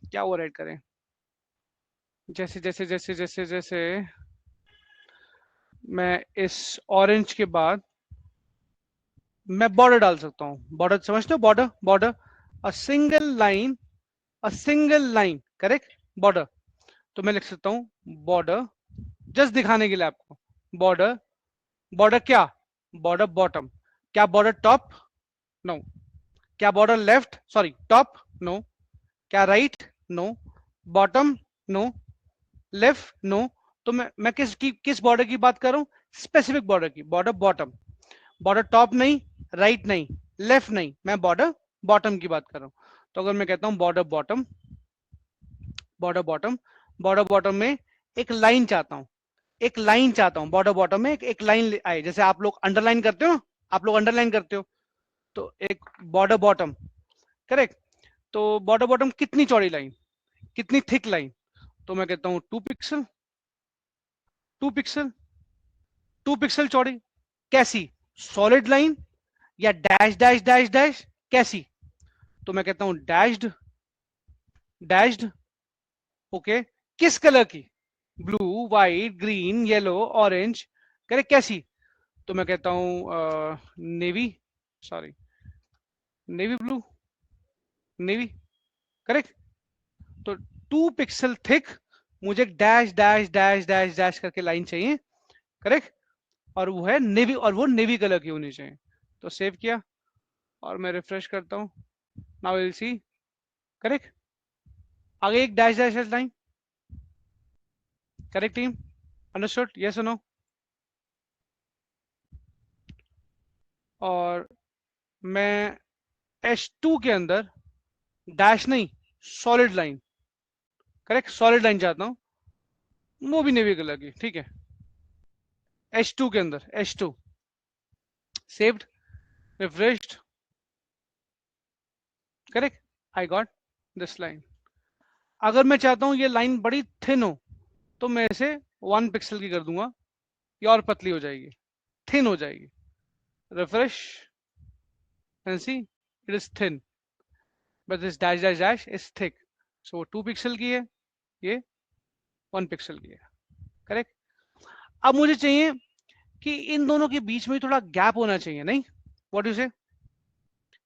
क्या ओवरराइड करें, जैसे जैसे जैसे जैसे जैसे मैं इस ऑरेंज के बाद मैं बॉर्डर डाल सकता हूँ, बॉर्डर समझते हो, border border, a single line, correct, border. तो मैं लिख सकता हूँ बॉर्डर, जस्ट दिखाने के लिए आपको, बॉर्डर, बॉर्डर क्या, बॉर्डर बॉटम, क्या बॉर्डर टॉप, नो, क्या border left, sorry top, no, क्या right, no, bottom, no, left, no. तो मैं किस बॉर्डर की बात कर रहा हूँ, स्पेसिफिक बॉर्डर की, बॉर्डर बॉटम, बॉर्डर टॉप नहीं, राइट नहीं, लेफ्ट नहीं, मैं बॉर्डर बॉटम की बात कर रहा हूँ। तो अगर मैं कहता हूँ border bottom, border bottom, border bottom में एक लाइन चाहता हूँ, एक लाइन चाहता हूँ बॉर्डर बॉटम में, एक लाइन आए, जैसे आप लोग अंडरलाइन करते हो, आप लोग अंडरलाइन करते हो, तो एक बॉर्डर बॉटम, करेक्ट। तो बॉर्डर बॉटम कितनी चौड़ी लाइन, कितनी थिक लाइन, तो मैं कहता हूँ 2 पिक्सल, 2 पिक्सल, 2 पिक्सल चौड़ी, कैसी, सॉलिड लाइन या डैश डैश डैश डैश, कैसी, तो मैं कहता हूं डैश्ड, डैश्ड, ओके, किस कलर की, blue, white, green, yellow, orange, correct, कैसी, तो मैं कहता हूं navy, sorry, navy blue, navy, correct. तो 2 पिक्सल थिक, मुझे dash dash dash dash dash करके लाइन चाहिए, करेक्ट, और वो है नेवी, और वो नेवी कलर की होनी चाहिए। तो सेव किया और मैं रिफ्रेश करता हूं, नाउ विल सी, करेक्ट, आगे एक dash dash line, correct team, understood, yes और नो? और मैं H2 के अंदर डैश नहीं, solid line, correct, solid line चाहता हूं, वो भी नेवी कलर की, ठीक है। H2 के अंदर, H2, saved, refreshed, correct, I got this line. अगर मैं चाहता हूं ये लाइन बड़ी थिन हो, तो मैं इसे 1 पिक्सल की कर दूंगा, ये और पतली हो जाएगी, थिन हो जाएगी, refresh and see, it is thin, but this dash dash dash is thick, so वो 2 पिक्सल की है, ये 1 पिक्सल की है, करेक्ट। अब मुझे चाहिए कि इन दोनों के बीच में थोड़ा गैप होना चाहिए, नहीं, व्हाट यू से,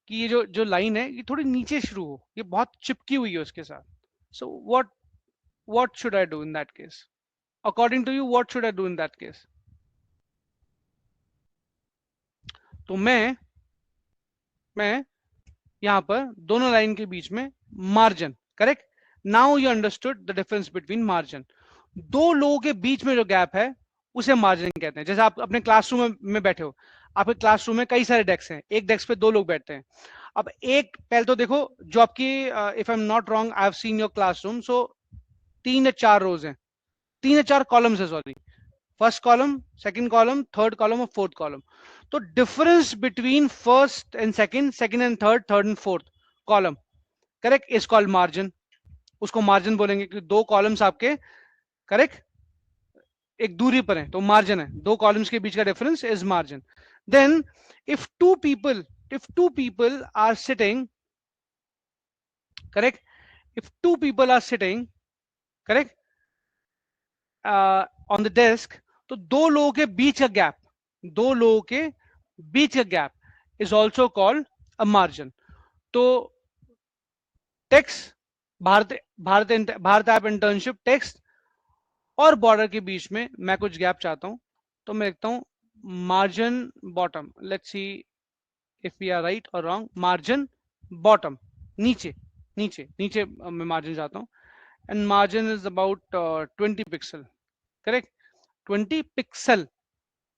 कि ये जो जो लाइन है ये थोड़ी नीचे शुरू हो, ये बहुत चिपकी हुई है उसके साथ। So what should I do in that case, according to you what should I do in that case? तो मैं यहां पर दोनों लाइन के बीच में margin, correct. Now you understood the difference between margin. दो लोगों के बीच में जो गैप है उसे मार्जिन कहते हैं। जैसे आप अपने क्लासरूम में बैठे हो, आपके क्लासरूम में कई सारे डेस्क हैं, एक डेस्क पे दो लोग बैठते हैं। अब एक पहले तो देखो, जो आपकी, if I am not wrong, I have seen your classroom, so 3 या 4 रोज हैं, 3 या 4 कॉलम्स है, sorry. First column, second column, third column और फोर्थ कॉलम। तो difference between first and second, second and third, third and fourth column, correct, is called margin. उसको margin बोलेंगे कि दो कॉलम्स आपके, करेक्ट, एक दूरी पर है तो मार्जिन है, दो कॉलम्स के बीच का difference is margin. Then if two people are sitting, correct, if two people are sitting, correct, on the desk, तो दो लोगों के बीच का गैप, दो लोगों के बीच का gap is also called a margin. तो text, Bharat Bharat app internship text और बॉर्डर के बीच में मैं कुछ गैप चाहता हूं, तो मैं लिखता हूं margin bottom. Let's see if we are right और रॉन्ग। मार्जिन बॉटम, नीचे नीचे नीचे मैं मार्जिन चाहता हूं, and margin is about 20 pixel, correct. 20 pixel,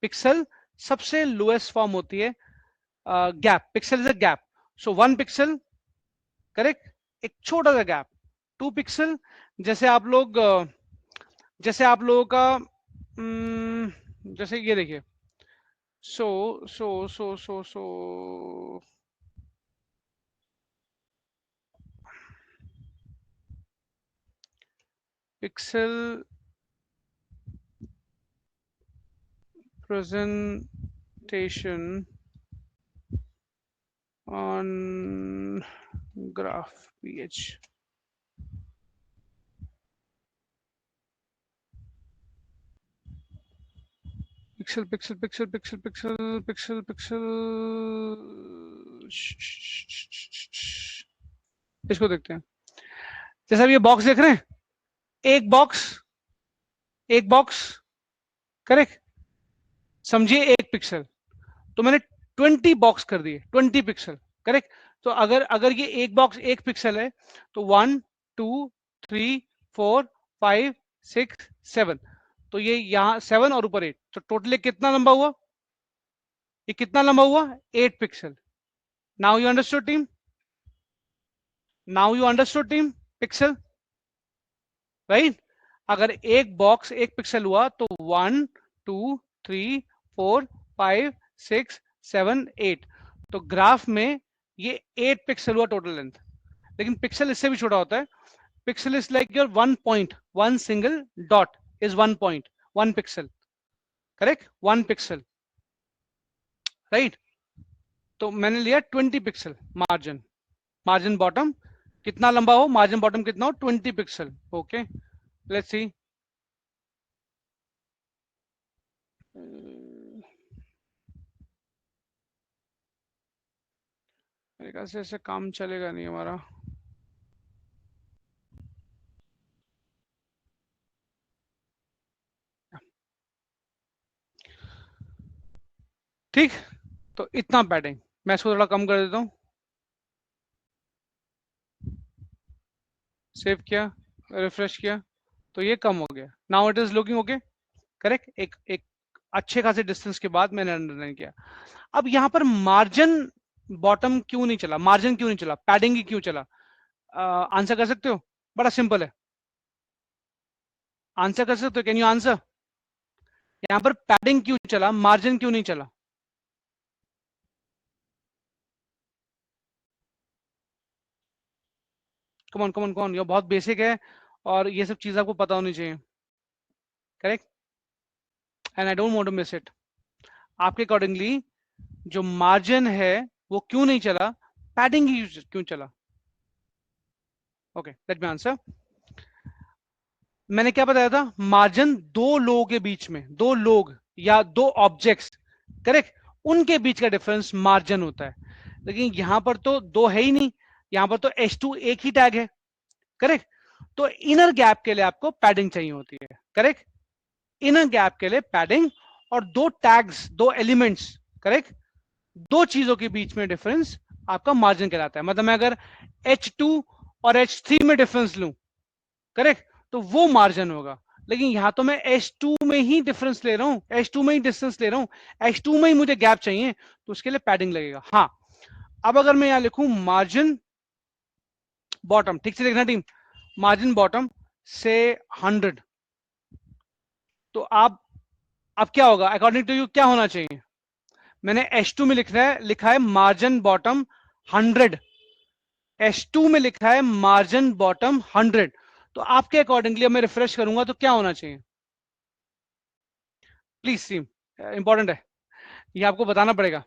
pixel सबसे लोएस्ट फॉर्म होती है gap, pixel is a gap. So 1 pixel, correct, एक छोटा सा गैप। 2 पिक्सल, जैसे आप लोग जैसे आप लोगों का जैसे ये देखिए, so so so so so pixel presentation on graph ph, pixel pixel pixel pixel pixel pixel pixel, इसको देखते हैं। जैसे अब ये बॉक्स देख रहे हैं, एक बॉक्स, एक बॉक्स, करेक्ट, समझिए 1 पिक्सल, तो मैंने 20 बॉक्स कर दिए, 20 पिक्सल, करेक्ट। तो अगर अगर ये एक बॉक्स 1 पिक्सल है, तो 1 2 3 4 5 6 7, तो ये यहाँ 7 और ऊपर 8, तो टोटल कितना लंबा हुआ, ये कितना लंबा हुआ, 8 pixel. Now you understood team, now you understood team, pixel, right. अगर एक बॉक्स 1 पिक्सल हुआ तो 1 2 3 4 5 6 7 8, तो ग्राफ में ये 8 पिक्सल हुआ टोटल लेंथ। लेकिन पिक्सल इससे भी छोटा होता है, pixel is like your 1 point, one single dot is 1 point, 1 pixel, correct, 1 pixel, right. तो मैंने लिया 20 पिक्सल मार्जिन, मार्जिन बॉटम कितना लंबा हो, मार्जिन बॉटम कितना हो, 20 पिक्सल, ओके। लेट्स सी, मेरे ख्याल से ऐसे काम चलेगा नहीं हमारा। ठीक, तो इतना पैडिंग, मैं इसको थोड़ा कम कर देता हूँ, सेव किया, रिफ्रेश किया, तो ये कम हो गया। Now it is looking okay, correct. एक एक अच्छे खासे डिस्टेंस के बाद मैंने अंडरलाइन किया। अब यहाँ पर मार्जिन बॉटम क्यों नहीं चला, मार्जिन क्यों नहीं चला, पैडिंग ही क्यों चला, आंसर कर सकते हो, बड़ा सिंपल है, आंसर कर सकते हो, कैन यू आंसर। यहाँ पर पैडिंग क्यों चला, मार्जिन क्यों नहीं चला। कमॉन कमॉन कमॉन, ये बहुत बेसिक है और ये सब चीज आपको पता होनी चाहिए, correct, and I don't want to miss it. आपके अकॉर्डिंगली जो मार्जिन है वो क्यों नहीं चला, पैडिंग ही क्यों चला। Okay, let me answer. मैंने क्या बताया था, मार्जिन दो लोगों के बीच में, दो लोग या दो ऑब्जेक्ट्स, करेक्ट, उनके बीच का डिफरेंस मार्जिन होता है। लेकिन यहां पर तो दो है ही नहीं, यहां पर तो H2 एक ही टैग है, करेक्ट। तो इनर गैप के लिए आपको पैडिंग चाहिए होती है, करेक्ट, इनर गैप के लिए पैडिंग, और दो टैग्स, दो एलिमेंट्स, करेक्ट, दो चीजों के बीच में डिफरेंस आपका मार्जिन कहलाता है। मतलब मैं अगर H2 और H3 में डिफरेंस लूं, करेक्ट, तो वो मार्जिन होगा। लेकिन यहां तो मैं H2 में ही डिफरेंस ले रहा हूं, H2 में ही डिस्टेंस ले रहा हूं, H2 में ही मुझे गैप चाहिए, तो उसके लिए पैडिंग लगेगा। हाँ, अब अगर मैं यहां लिखूं मार्जिन बॉटम, ठीक से देखना टीम, मार्जिन बॉटम से 100, तो आप अब क्या होगा अकॉर्डिंग टू यू, क्या होना चाहिए? मैंने H2 में लिखा है मार्जिन बॉटम 100, H2 में लिखा है मार्जिन बॉटम 100, तो आपके अकॉर्डिंगली अब मैं रिफ्रेश करूंगा तो क्या होना चाहिए? प्लीज टीम, इंपॉर्टेंट है, ये आपको बताना पड़ेगा।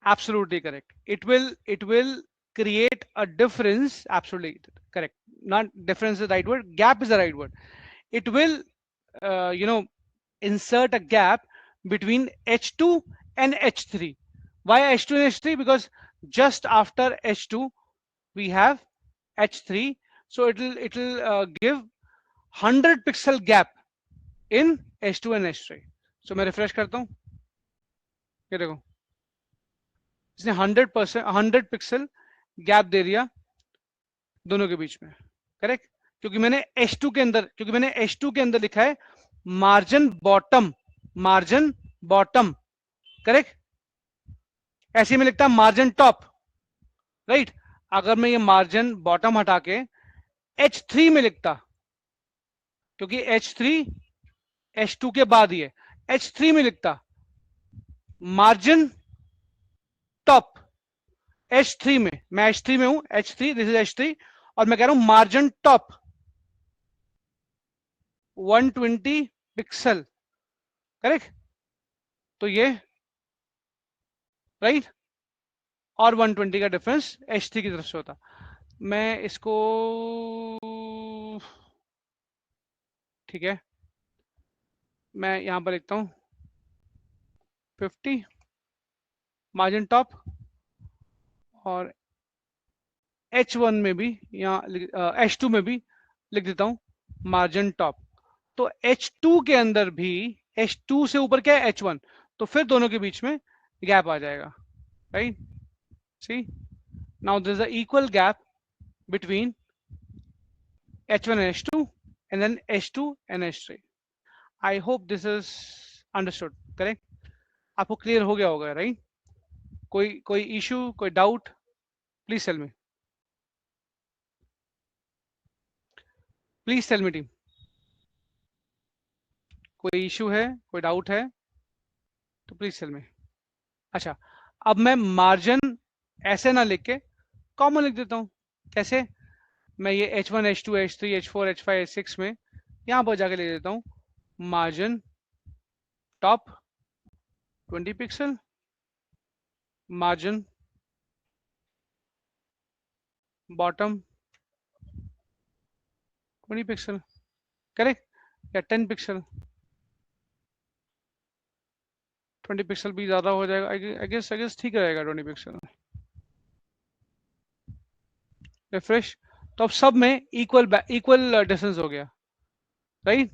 Absolutely correct. It will create a difference. Absolutely correct. Not difference is the right word. Gap is the right word. It will, you know, insert a gap between H2 and H3. Why H2 and H3? Because just after H2 we have H3. So it will give 100 pixel gap in H2 and H3. So मैं refresh करता हूँ, ये देखो इसने 100 pixel gap दे दिया दोनों के बीच में, करेक्ट, क्योंकि मैंने H2 के अंदर लिखा है margin bottom, margin bottom, correct, ऐसे में लिखता मार्जिन टॉप, राइट। अगर मैं ये मार्जिन बॉटम हटा के H3 में लिखता, क्योंकि H3 H2 के बाद ही है, H3 में लिखता मार्जिन टॉप, H3 में, मैं H3 में हूं, H3, दिस इज H3, और मैं कह रहा हूं मार्जिन टॉप 120 पिक्सल, करेक्ट, तो ये राइट, और 120 का डिफरेंस H3 की तरफ से होता। मैं इसको, ठीक है, मैं यहां पर लिखता हूं 50 मार्जिन टॉप, और H1 में भी यहाँ H2 में भी लिख देता हूं मार्जिन टॉप। तो H2 के अंदर भी, H2 से ऊपर क्या है H1, तो फिर दोनों के बीच में गैप आ जाएगा, right. See, now there is a equal gap between H1 and H2 and then H2 and H3. I hope this is understood, correct? आपको क्लियर हो गया होगा, राइट? कोई इशू, कोई doubt, please tell me, please tell me team, कोई issue है, कोई doubt है तो प्लीज टेल मी। अच्छा, अब मैं मार्जिन ऐसे ना लिख के कॉमन लिख देता हूँ। कैसे? मैं ये H1 H2 H3 H4 H5 H6 में यहां पर जाके लिख देता हूँ margin top 20 pixel, margin bottom 20 pixel, correct, या 10 पिक्सल, 20 पिक्सल भी ज्यादा हो जाएगा, आई गेस ठीक रहेगा 20 पिक्सल। रिफ्रेश, तो अब सब में इक्वल डिस्टेंस हो गया, राइट,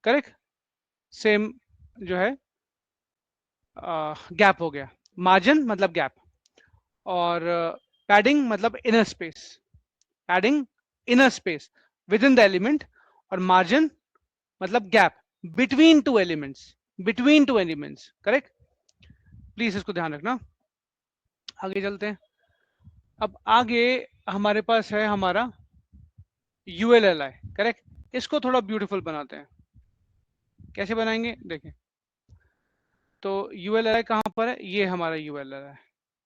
करेक्ट, सेम जो है गैप हो गया। मार्जिन मतलब गैप, और पैडिंग मतलब inner space, padding inner space with in the element, और मार्जिन मतलब gap between two elements, between two elements, correct. Please इसको ध्यान रखना। आगे चलते हैं। अब आगे हमारे पास है हमारा ULLI, करेक्ट। इसको थोड़ा ब्यूटीफुल बनाते हैं। कैसे बनाएंगे देखें, तो ULLI कहां पर है? ये हमारा ULLI,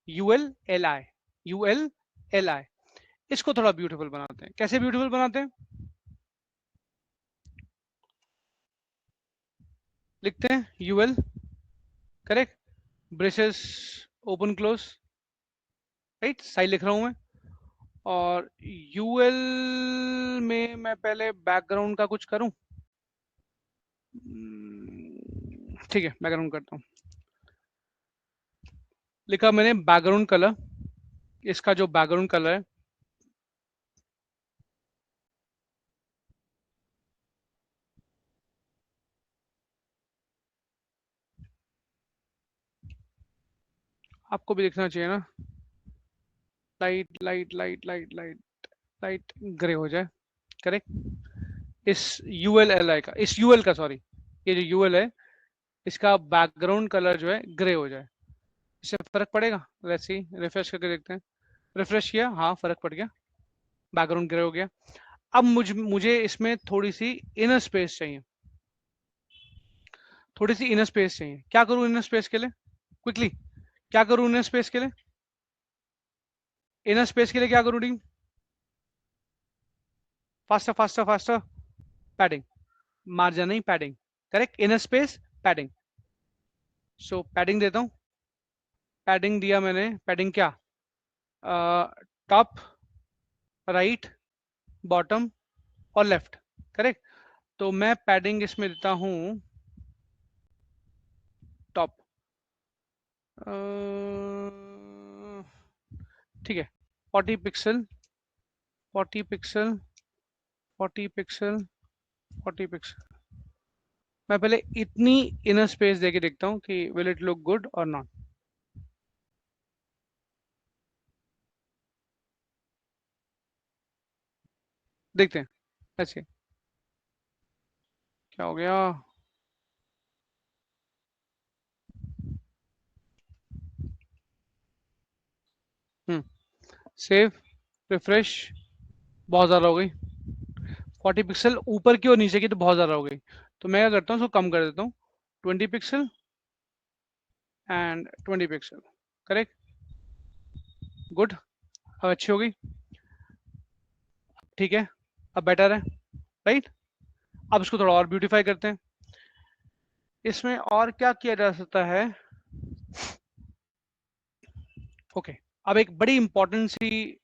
ULLI, ULLI। इसको थोड़ा ब्यूटीफुल बनाते हैं। कैसे ब्यूटीफुल बनाते हैं? लिखते हैं UL, correct, braces open close, right, side लिख रहा हूं मैं, और UL में मैं पहले बैकग्राउंड का कुछ करूं, ठीक है, बैकग्राउंड करता हूं। लिखा मैंने बैकग्राउंड कलर, इसका जो बैकग्राउंड कलर है आपको भी दिखना चाहिए ना, light light light light light light grey हो जाए, करेक्ट। इस यूएल एल आई का, इस यूएल का सॉरी, ये जो यूएल है इसका बैकग्राउंड कलर जो है ग्रे हो जाए, इससे फर्क पड़ेगा? लेट्स सी, रिफ्रेश करके देखते हैं। रिफ्रेश किया, हाँ फर्क पड़ गया, बैकग्राउंड ग्रे हो गया। अब मुझे इसमें थोड़ी सी इनर स्पेस चाहिए, थोड़ी सी इनर स्पेस चाहिए। क्या करूं इनर स्पेस के लिए? क्विकली, क्या करूं इनर स्पेस के लिए? इनर स्पेस के लिए क्या करूं team? Faster faster faster, padding, margin नहीं padding, correct. Inner space padding, so padding देता हूं। पैडिंग दिया मैंने, पैडिंग क्या, टॉप, राइट, बॉटम और लेफ्ट, करेक्ट। तो मैं पैडिंग इसमें देता हूं टॉप, ठीक है, 40 पिक्सल 40 पिक्सल 40 पिक्सल 40 पिक्सल। मैं पहले इतनी इनर स्पेस देके देखता हूं कि विल इट लुक गुड और नॉट। देखते हैं ऐसे क्या हो गया। सेव, रिफ्रेश, बहुत ज़्यादा हो गई 40 पिक्सल, ऊपर की और नीचे की तो बहुत ज़्यादा हो गई। तो मैं क्या करता हूँ, उसको कम कर देता हूँ, 20 pixel and 20 pixel, correct, good, अब अच्छी हो गई, ठीक है, अब बेटर है, राइट। अब इसको थोड़ा और ब्यूटीफाई करते हैं। इसमें और क्या किया जा सकता है? ओके, अब एक बड़ी इंपॉर्टेंट सी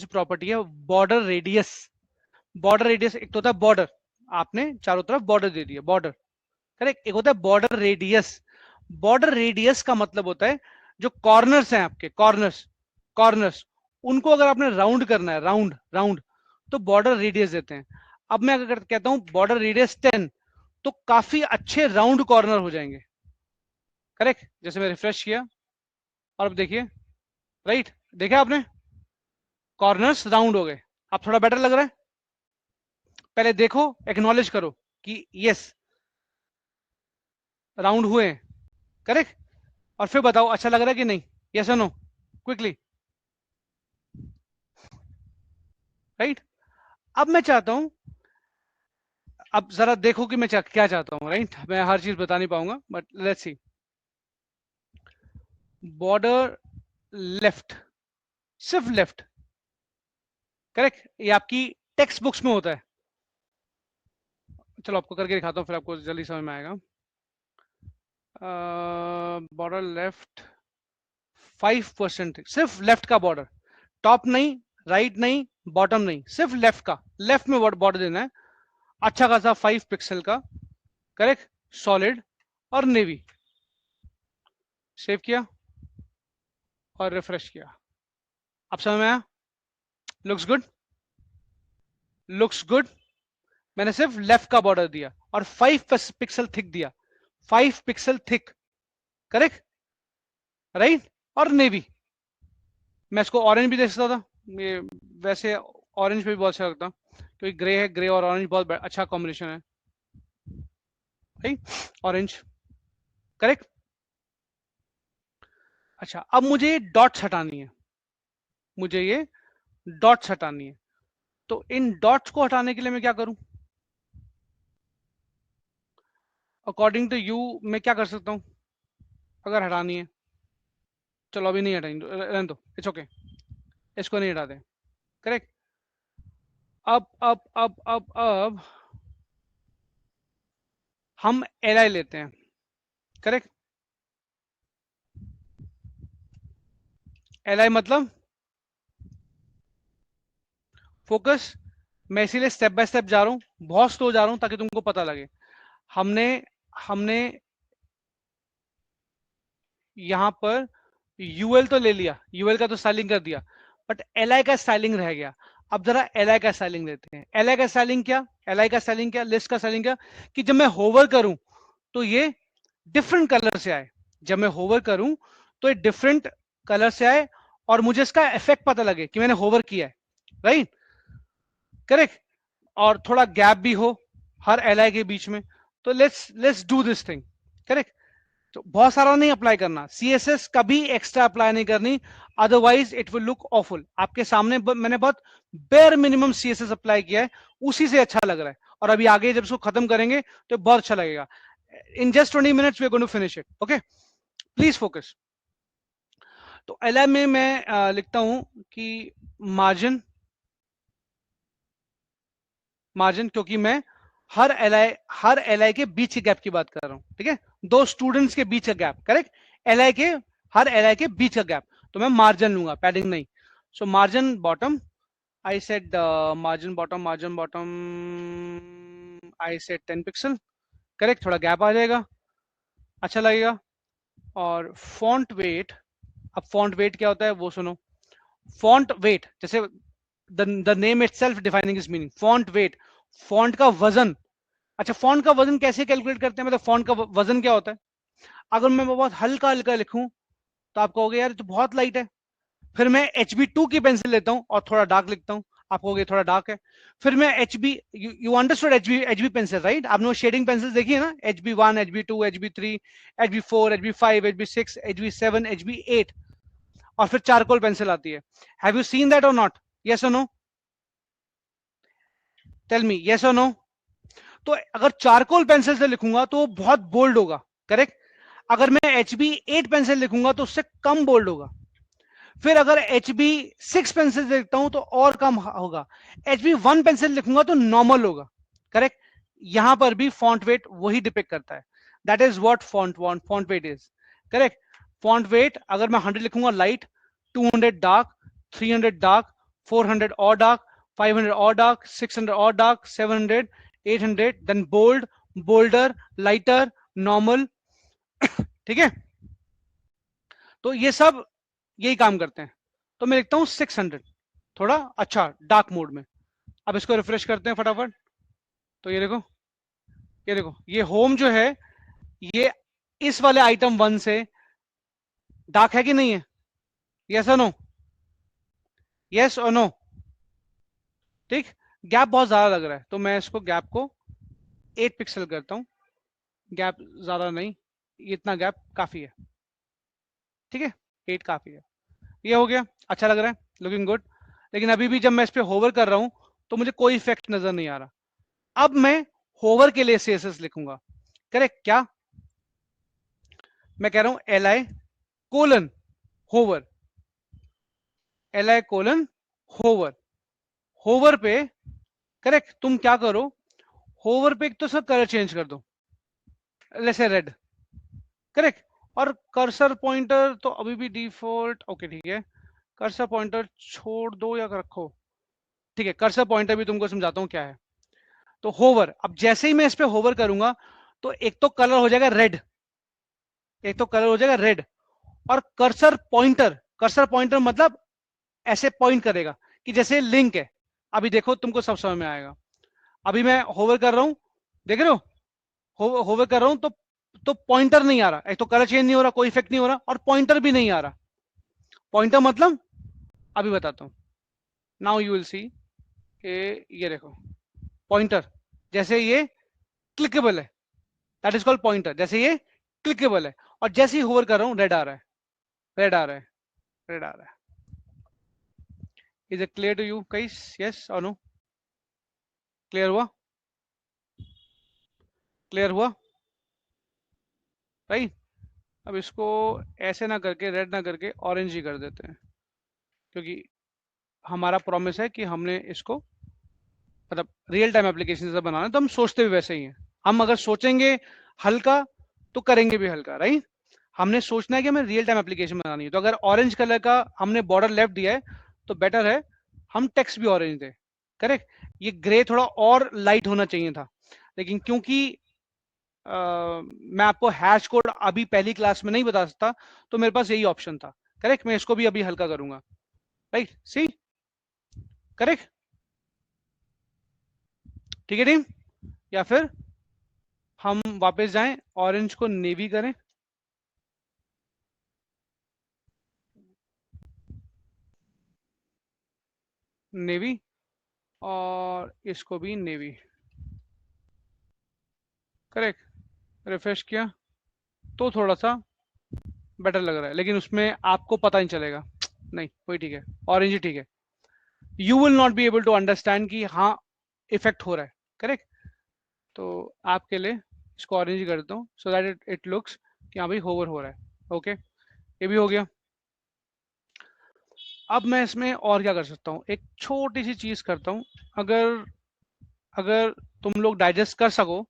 प्रॉपर्टी है, बॉर्डर रेडियस। बॉर्डर रेडियस, एक तो होता है बॉर्डर, आपने चारों तरफ बॉर्डर दे दिया, बॉर्डर, करेक्ट। एक होता है बॉर्डर रेडियस। बॉर्डर रेडियस का मतलब होता है जो कॉर्नर्स हैं आपके, कॉर्नर्स, कॉर्नर्स, उनको अगर आपने राउंड करना है, राउंड राउंड, तो बॉर्डर रेडियस देते हैं। अब मैं अगर कहता हूं बॉर्डर रेडियस 10, तो काफी अच्छे राउंड कॉर्नर हो जाएंगे, करेक्ट। जैसे मैं रिफ्रेश किया और अब देखिए, राइट, देखा आपने, कॉर्नर्स राउंड हो गए। अब थोड़ा बेटर लग रहा है? पहले देखो, एक्नॉलेज करो कि यस, राउंड हुए हैं, करेक्ट। और फिर बताओ अच्छा लग रहा है कि नहीं, यस और नो, क्विकली, राइट। अब मैं चाहता हूं, अब जरा देखो कि मैं क्या चाहता हूं, राइट। मैं हर चीज बता नहीं पाऊंगा, but let's see, border left, सिर्फ लेफ्ट, करेक्ट। ये आपकी टेक्स्ट बुक्स में होता है। चलो आपको करके दिखाता हूँ, फिर आपको जल्दी समझ में आएगा। बॉर्डर लेफ्ट 5%, सिर्फ लेफ्ट का बॉर्डर, टॉप नहीं, राइट नहीं, बॉटम नहीं, सिर्फ लेफ्ट का, लेफ्ट में बॉर्डर देना है, अच्छा खासा 5 पिक्सल का, करेक्ट, सॉलिड और नेवी। सेव किया और रिफ्रेश किया, अब समझ में आया? Looks good, looks good. मैंने सिर्फ लेफ्ट का बॉर्डर दिया और 5 पिक्सल थिक दिया, 5 पिक्सल थिक, करेक्ट, राइट, और नेवी। मैं इसको ऑरेंज भी दे सकता था, ये वैसे ऑरेंज पे भी बहुत अच्छा लगता, क्योंकि ग्रे है, ग्रे और ऑरेंज बहुत अच्छा कॉम्बिनेशन है, राइट, ऑरेंज, करेक्ट। अच्छा, अब मुझे डॉट्स हटानी है, मुझे ये डॉट्स हटानी है। तो इन डॉट्स को हटाने के लिए मैं क्या करूं? अकॉर्डिंग टू यू मैं क्या कर सकता हूं अगर हटानी है? चलो अभी नहीं हटाएंगे, रहने दो, इट्स ओके, इसको नहीं हटाते, करेक्ट। अब हम एल आई लेते हैं, करेक्ट। एल आई मतलब फोकस। मैं इसीलिए स्टेप बाय स्टेप जा रहा हूं, बहुत स्लो जा रहा हूं ताकि तुमको पता लगे। हमने हमने यहां पर यूएल तो ले लिया, यूएल का तो स्टाइलिंग कर दिया, बट एल आई का स्टाइलिंग रह गया। अब जरा एल आई का स्टाइलिंग लेते हैं। एल आई का स्टाइलिंग क्या, एल आई का स्टाइलिंग क्या, लिस्ट का स्टाइलिंग क्या, कि जब मैं होवर करूं तो ये डिफरेंट कलर से आए, जब मैं होवर करूं तो ये डिफरेंट कलर से आए और मुझे इसका इफेक्ट पता लगे कि मैंने होवर किया है, राइट, करेक्ट, और थोड़ा गैप भी हो हर एल के बीच में। तो let's do this thing, correct. तो बहुत सारा नहीं अप्लाई करना, सीएसएस कभी एक्स्ट्रा अप्लाई नहीं करनी, otherwise it will look awful. आपके सामने मैंने बहुत बेयर मिनिमम सीएसएस अप्लाई किया है, उसी से अच्छा लग रहा है, और अभी आगे जब इसको खत्म करेंगे तो बहुत अच्छा लगेगा। In just 20 minutes we are going to finish it, okay, please focus. तो एल में मैं लिखता हूं कि मार्जिन, मार्जिन, क्योंकि मैं हर एल के बीच के गैप की बात कर रहा हूं, ठीक है, दो स्टूडेंट्स के बीच का गैप, करेक्ट, एल के हर एल के बीच का गैप, तो मैं मार्जिन लूंगा, पैडिंग नहीं। So margin bottom, I said margin bottom, margin bottom, I said 10 pixel, correct, थोड़ा गैप आ जाएगा, अच्छा लगेगा। और फॉन्ट वेट, अब फॉन्ट वेट क्या होता है वो सुनो। फॉन्ट वेट, जैसे the name itself defining is meaning, font weight, font का वजन। अच्छा, फॉन्ट का वजन कैसे कैलकुलेट करते हैं, मतलब फॉन्ट का वजन क्या होता है? अगर मैं बहुत हल्का हल्का लिखूं तो आप कहोगे यार ये तो बहुत लाइट है, फिर मैं HB2 की पेंसिल लेता हूं और थोड़ा डार्क लिखता हूं, आप कहोगे थोड़ा डार्क है, फिर मैं HB, you understood HB pencil, right, आपने वो शेडिंग पेंसिल देखी है ना, HB1, HB2, HB3, HB4, HB5, HB6, HB7, HB8, और फिर चारकोल पेंसिल आती है। हैव यू सीन दैट और नॉट? यस और नो? टेल मी यस और नो? तो अगर चारकोल पेंसिल से लिखूंगा तो वो बहुत बोल्ड होगा, करेक्ट। अगर मैं HB8 पेंसिल लिखूंगा तो उससे कम बोल्ड होगा। फिर अगर HB6 पेंसिल से लिखता हूं तो और कम होगा। HB1 पेंसिल लिखूंगा तो नॉर्मल होगा, करेक्ट। यहां पर भी फॉन्ट वेट वही डिपेक्ट करता है, that is what font weight is, correct. Font weight अगर मैं 100 लिखूंगा लाइट, 200 डार्क, 300 डार्क, 400 और डार्क, 500 और डार्क, 600 और dark, 700, 800, then bold, bolder, lighter, normal, ठीक है। तो ये सब यही काम करते हैं। तो मैं लिखता हूं 600, थोड़ा अच्छा डार्क मोड में। अब इसको रिफ्रेश करते हैं फटाफट। तो ये देखो, ये देखो, ये होम जो है ये इस वाले आइटम 1 से डार्क है कि नहीं है? यस और नो? यस और नो? ठीक, गैप बहुत ज्यादा लग रहा है तो मैं इसको गैप को 8 पिक्सल करता हूं, गैप ज्यादा नहीं, इतना गैप काफी है, ठीक है, 8 काफी है। ये हो गया, अच्छा लग रहा है, लुकिंग गुड। लेकिन अभी भी जब मैं इस पर होवर कर रहा हूं तो मुझे कोई इफेक्ट नजर नहीं आ रहा। अब मैं होवर के लिए सीएसएस लिखूंगा, करेक्ट क्या? मैं कह रहा हूं LI hover, LI hover, hover पे, करेक्ट, तुम क्या करो, होवर पे एक तो सर कलर चेंज कर दो, जैसे रेड, करेक्ट। और कर्सर पॉइंटर तो अभी भी डिफॉल्ट, ओके ठीक है, कर्सर पॉइंटर छोड़ दो या रखो, ठीक है, कर्सर पॉइंटर भी तुमको समझाता हूं क्या है। तो होवर, अब जैसे ही मैं इस पे होवर करूंगा तो एक तो कलर हो जाएगा रेड, एक तो कलर हो जाएगा रेड, और कर्सर पॉइंटर मतलब ऐसे पॉइंट करेगा कि जैसे लिंक है। अभी देखो तुमको सब समझ में आएगा। अभी मैं होवर कर रहा हूं, देख रहे हो, होवर कर रहा हूं तो पॉइंटर नहीं आ रहा, एक तो कलर चेंज नहीं हो रहा, कोई इफेक्ट नहीं हो रहा, और पॉइंटर भी नहीं आ रहा। पॉइंटर मतलब अभी बताता हूं, नाउ यू विल सी, ये देखो पॉइंटर, जैसे ये क्लिकेबल है, दैट इज कॉल्ड पॉइंटर, जैसे ये क्लिकेबल है, और जैसे ही होवर कर रहा हूं रेड आ रहा है, रेड आ रहा है, रेड आ रहा है। Is it clear to you guys? Yes और नो? क्लियर हुआ? क्लियर हुआ, राइट। अब इसको ऐसे ना करके, रेड ना करके ऑरेंज ही कर देते हैं, क्योंकि हमारा प्रॉमिस है कि हमने इसको मतलब रियल टाइम एप्लीकेशन जैसा बनाना है, तो हम सोचते भी वैसे ही हैं। हम अगर सोचेंगे हल्का तो करेंगे भी हल्का, राइट। हमने सोचना है कि हमें रियल टाइम एप्लीकेशन बनानी है, तो अगर ऑरेंज कलर का हमने बॉर्डर लेफ्ट दिया है तो बेटर है हम टेक्स्ट भी ऑरेंज दें, करेक्ट। ये ग्रे थोड़ा और लाइट होना चाहिए था, लेकिन क्योंकि मैं आपको हैश कोड अभी पहली क्लास में नहीं बता सकता, तो मेरे पास यही ऑप्शन था, करेक्ट। मैं इसको भी अभी हल्का करूंगा, राइट, सी, करेक्ट, ठीक है टीम। या फिर हम वापस जाएं, ऑरेंज को नेवी करें, नेवी, और इसको भी नेवी। करेक्ट, रिफ्रेश किया तो थोड़ा सा बेटर लग रहा है, लेकिन उसमें आपको पता नहीं चलेगा। नहीं, वही ठीक है, ऑरेंज ही ठीक है। You will not be able to understand कि हाँ इफेक्ट हो रहा है। करेक्ट, तो आपके लिए इसको ऑरेंज ही कर देता हूँ, सो दैट इट लुक्स कि हाँ भाई होवर हो रहा है। ओके, ये भी हो गया। अब मैं इसमें और क्या कर सकता हूँ, एक छोटी सी चीज करता हूँ। अगर अगर तुम लोग डाइजेस्ट कर सको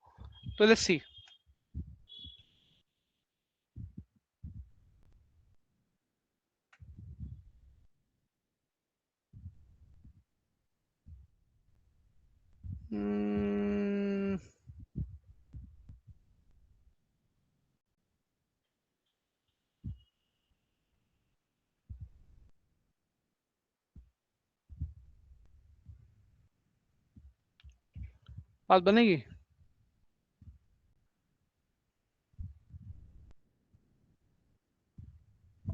तो लेट्स सी। बात बनेगी?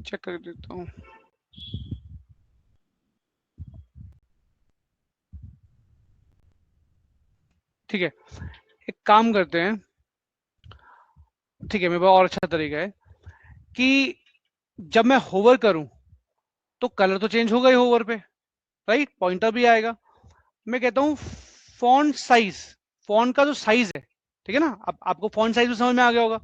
चेक कर देता हूँ। ठीक है, एक काम करते हैं। ठीक है, मेरे पास और अच्छा तरीका है कि जब मैं होवर करूं तो कलर तो चेंज होगा ही होवर पे, राइट, पॉइंटर भी आएगा। मैं कहता हूं फॉन्ट साइज, फॉन्ट का जो साइज है, ठीक है ना, अब आपको फॉन्ट साइज भी समझ में आ गया होगा।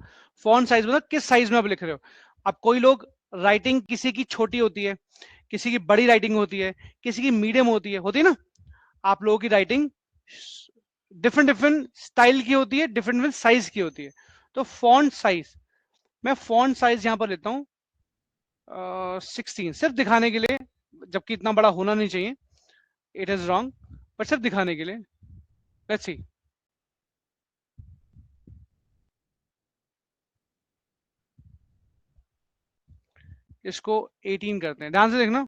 फॉन्ट साइज मतलब किस साइज में आप लिख रहे हो। अब कोई लोग राइटिंग किसी की छोटी होती है, किसी की बड़ी राइटिंग होती है, किसी की मीडियम होती है ना। आप लोगों की राइटिंग डिफरेंट डिफरेंट स्टाइल की होती है, डिफरेंट डिफरेंट साइज की होती है। तो फॉन्ट साइज, मैं फॉन्ट साइज यहां पर लेता हूं 16, सिर्फ दिखाने के लिए, जबकि इतना बड़ा होना नहीं चाहिए, इट इज रॉन्ग, पर सिर्फ दिखाने के लिए। Let's see. इसको 18 करते हैं, ध्यान से देखना।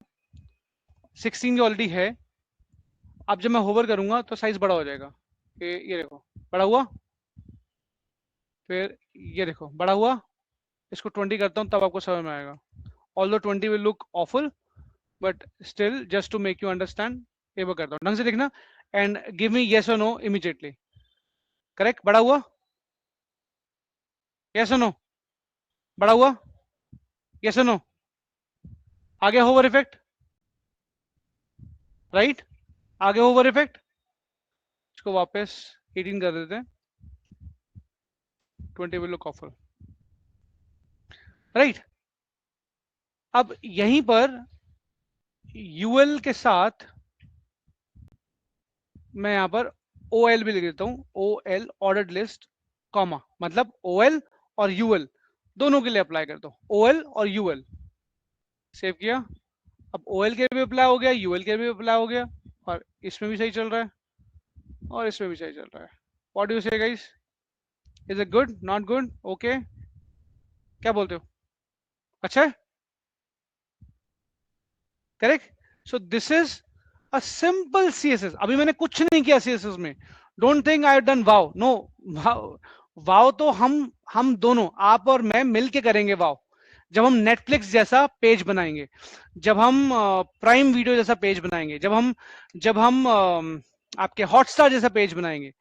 16 की ऑलरेडी है। अब जब मैं होवर करूंगा तो साइज बड़ा हो जाएगा। ये देखो, बड़ा हुआ। फिर ये देखो, बड़ा हुआ। इसको 20 करता हूँ, तब आपको समझ में आएगा। ऑल दो 20 will look awful, but still just to make you understand, ये वो करता हूँ, ढंग से देखना। एंड गिव मी येस और नो इमीडिएटली। करेक्ट, बड़ा हुआ, येस और नो, बड़ा हुआ, येस और नो, आगे होवर इफेक्ट, राइट, आगे ओवर इफेक्ट। इसको वापस 18 कर देते हैं, 20 विल लुक ऑफर, राइट। अब यहीं पर यूएल के साथ मैं यहां पर ओ एल भी लिख देता हूं, O L ordered list, comma, मतलब ओ एल और यूएल दोनों के लिए अप्लाई कर दो, ओ एल और यूएल। सेव किया। अब ओ एल के भी अप्लाई हो गया, यूएल के भी अप्लाई हो गया, और इसमें भी सही चल रहा है, और इसमें भी सही चल रहा है। What do you say guys, is it good, not good, okay, क्या बोलते हो? अच्छा है, करेक्ट। So this is a simple CSS. अभी मैंने कुछ नहीं किया सीएसएस में। Don't think I have done wow, no. Wow, wow तो हम दोनों, आप और मैं मिलके करेंगे वाव। जब हम नेटफ्लिक्स जैसा पेज बनाएंगे, जब हम प्राइम वीडियो जैसा पेज बनाएंगे, जब हम आपके हॉटस्टार जैसा पेज बनाएंगे,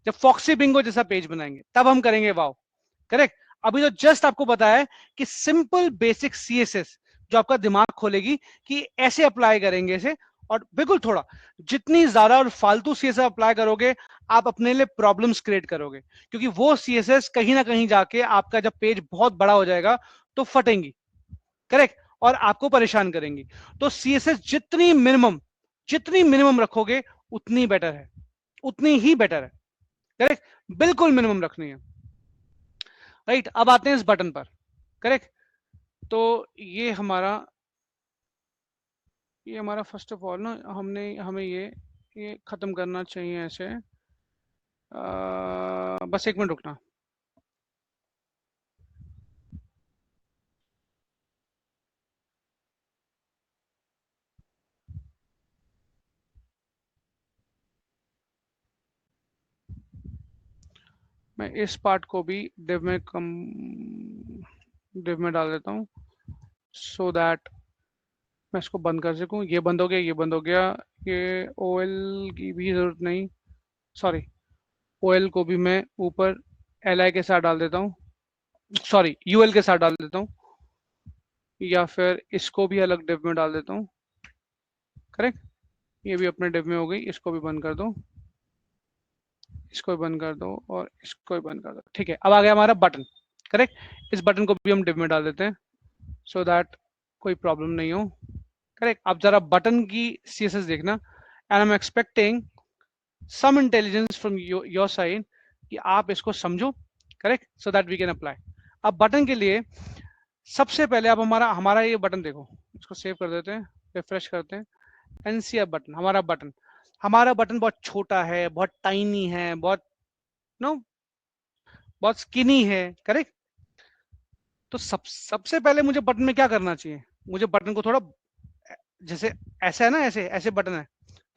जब फॉक्सी बिंगो जैसा पेज बनाएंगे, तब हम करेंगे वाव। करेक्ट। अभी तो जस्ट आपको बताया है कि सिंपल बेसिक सीएसएस जो आपका दिमाग खोलेगी कि ऐसे अप्लाई करेंगे इसे। और बिल्कुल थोड़ा, जितनी ज्यादा और फालतू सीएसएस अप्लाई करोगे, आप अपने लिए प्रॉब्लम्स क्रिएट करोगे, क्योंकि वो सीएसएस कहीं ना कहीं जाके आपका जब पेज बहुत बड़ा हो जाएगा तो फटेंगी। करेक्ट, और आपको परेशान करेंगी। तो सीएसएस जितनी मिनिमम रखोगे उतनी बेटर है, उतनी ही बेटर है। करेक्ट, बिल्कुल मिनिमम रखनी है, राइट। अब आते हैं इस बटन पर। करेक्ट, तो ये हमारा फर्स्ट ऑफ ऑल ना, हमें ये खत्म करना चाहिए ऐसे। बस एक मिनट रुकना। मैं इस पार्ट को भी डिव में डाल देता हूँ, सो दैट मैं इसको बंद कर सकूँ। ये बंद हो गया, ये बंद हो गया, ये ओएल की भी जरूरत नहीं, सॉरी, ओएल को भी मैं ऊपर एल के साथ डाल देता हूँ, सॉरी यूएल के साथ डाल देता हूँ, या फिर इसको भी अलग डिव में डाल देता हूँ। करेक्ट, ये भी अपने डिव में हो गई, इसको भी बंद कर दो, इसको भी बंद कर दो और इसको भी बंद कर दो। ठीक है, अब आ गया हमारा बटन। करेक्ट, इस बटन को भी हम डिव में डाल देते हैं सो दैट कोई प्रॉब्लम नहीं हो। करेक्ट, अब जरा बटन की सीएसएस देखना, and I am expecting some intelligence from your side कि आप इसको समझो। Correct, so that we can apply. अब बटन के लिए सबसे पहले आप हमारा हमारा ये बटन देखो, इसको सेव कर देते हैं, रिफ्रेश करते हैं, एनसीआर बटन, हमारा बटन बहुत छोटा है, बहुत टाइनी है, बहुत नो बहुत स्किनी है। करेक्ट, तो सबसे पहले मुझे बटन में क्या करना चाहिए, मुझे बटन को थोड़ा, जैसे ऐसे है ना, ऐसे ऐसे बटन है,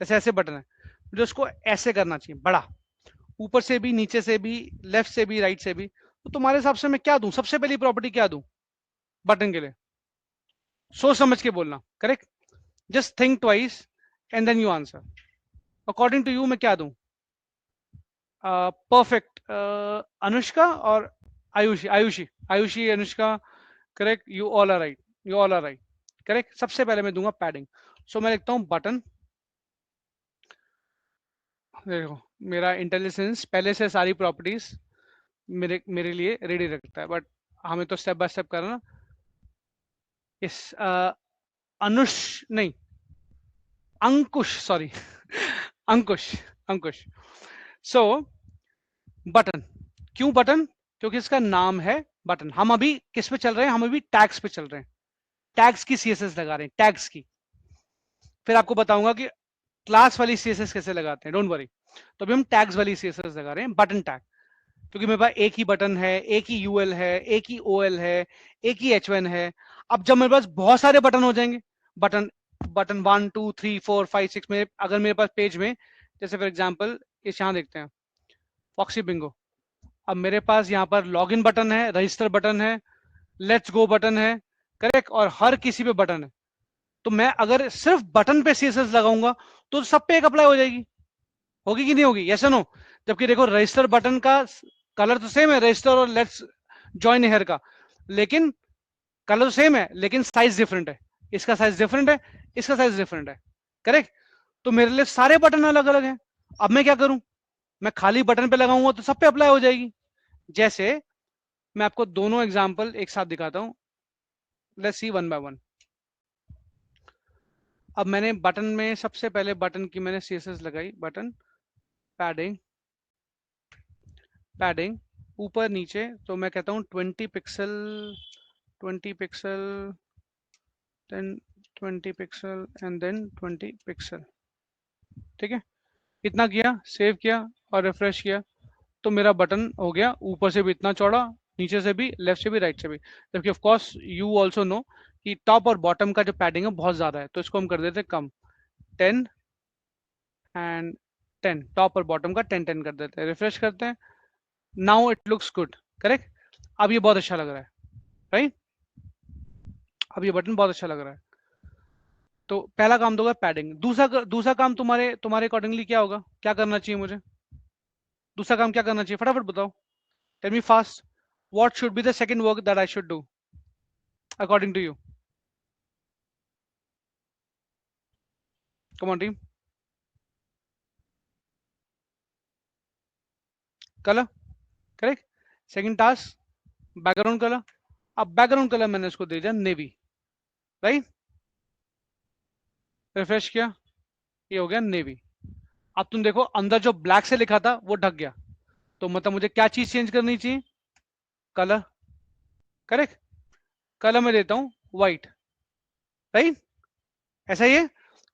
जैसे ऐसे बटन है, मुझे उसको ऐसे करना चाहिए बड़ा, ऊपर से भी, नीचे से भी, लेफ्ट से भी, राइट से भी। तो तुम्हारे हिसाब से मैं क्या दूं, सबसे पहली प्रॉपर्टी क्या दूं बटन के लिए, सोच समझ के बोलना। Correct, just think twice and then you answer. According to you मैं क्या दूं? परफेक्ट, अनुष्का और Ayushi, Ayushi Anushka. Correct, you all are right, you all are right. Correct, सबसे पहले मैं दूंगा पैडिंग। सो मैं लिखता हूं बटन। देखो, मेरा इंटेलिजेंस पहले से सारी प्रॉपर्टीज मेरे मेरे लिए रेडी रखता है, बट हमें तो स्टेप बाय स्टेप करना। इस अनुष नहीं, अंकुश, सॉरी अंकुश, अंकुश। सो बटन, क्यों बटन? क्योंकि इसका नाम है बटन। हम अभी किस पे चल रहे हैं, हम अभी टैग्स पे चल रहे हैं, टैग्स की सीएसएस लगा रहे हैं, टैग्स की। फिर आपको बताऊंगा कि क्लास वाली सीएसएस कैसे लगाते हैं, डोंट वरी। तो अभी हम टैग्स वाली सीएसएस लगा रहे हैं, बटन टैग। क्योंकि मेरे पास एक ही बटन है, एक ही यूएल है, एक ही ओएल है, एक ही एच वन है। अब जब मेरे पास बहुत सारे बटन हो जाएंगे, बटन बटन 1 2 3 4 5 6 में, अगर मेरे पास पेज में, जैसे फॉर एग्जांपल इस यहाँ देखते हैं फॉक्सी बिंगो, अब मेरे पास यहाँ पर लॉग इन बटन है, रजिस्टर बटन है, लेट्स गो बटन है। करेक्ट, और हर किसी पे बटन है। तो मैं अगर सिर्फ बटन पे सीएसएस लगाऊंगा तो सब पे एक अप्लाई हो जाएगी, होगी कि नहीं होगी, यस नो? जबकि देखो रजिस्टर बटन का कलर तो सेम है, रजिस्टर और लेट्स ज्वाइन हेयर का, लेकिन कलर तो सेम है, लेकिन साइज डिफरेंट है। इसका साइज डिफरेंट है, इसका साइज डिफरेंट है। करेक्ट, तो मेरे लिए सारे बटन अलग अलग हैं। अब मैं क्या करूं, मैं खाली बटन पे लगाऊंगा तो सब पे अप्लाई हो जाएगी। जैसे मैं आपको दोनों एग्जांपल एक साथ दिखाता हूं, let's see one by one. अब मैंने बटन में सबसे पहले बटन की मैंने सीएसएस लगाई, बटन पैडिंग, पैडिंग ऊपर नीचे, तो मैं कहता हूँ 20 pixel, 20 pixel, then 20 pixel and then 20 pixel. ठीक है, इतना किया, सेव किया और रिफ्रेश किया, तो मेरा बटन हो गया ऊपर से भी इतना चौड़ा, नीचे से भी, लेफ्ट से भी, राइट से भी। जबकि of course you also know कि टॉप और बॉटम का जो पैडिंग है बहुत ज्यादा है, तो इसको हम कर देते हैं कम, 10 एंड 10, टॉप और बॉटम का 10 10 कर देते हैं, रिफ्रेश करते हैं। Now it looks good. Correct, अब ये बहुत अच्छा लग रहा है, राइट? अब ये बटन बहुत अच्छा लग रहा है। तो पहला काम तो होगा पैडिंग। दूसरा काम तुम्हारे तुम्हारे अकॉर्डिंगली क्या होगा, क्या करना चाहिए मुझे? दूसरा काम क्या करना चाहिए, फटाफट बताओ, tell me fast. What should be the second work that I should do according to you? Come on team, colour. Correct, second task background colour. अब बैकग्राउंड कलर मैंने इसको दे दिया नेवी, राइट? रिफ्रेश किया, ये हो गया नेवी। अब तुम देखो अंदर जो ब्लैक से लिखा था वो ढक गया, तो मतलब मुझे क्या चीज चेंज करनी चाहिए, कलर। करेक्ट, कलर में देता हूं व्हाइट, राइट? ऐसा ही है,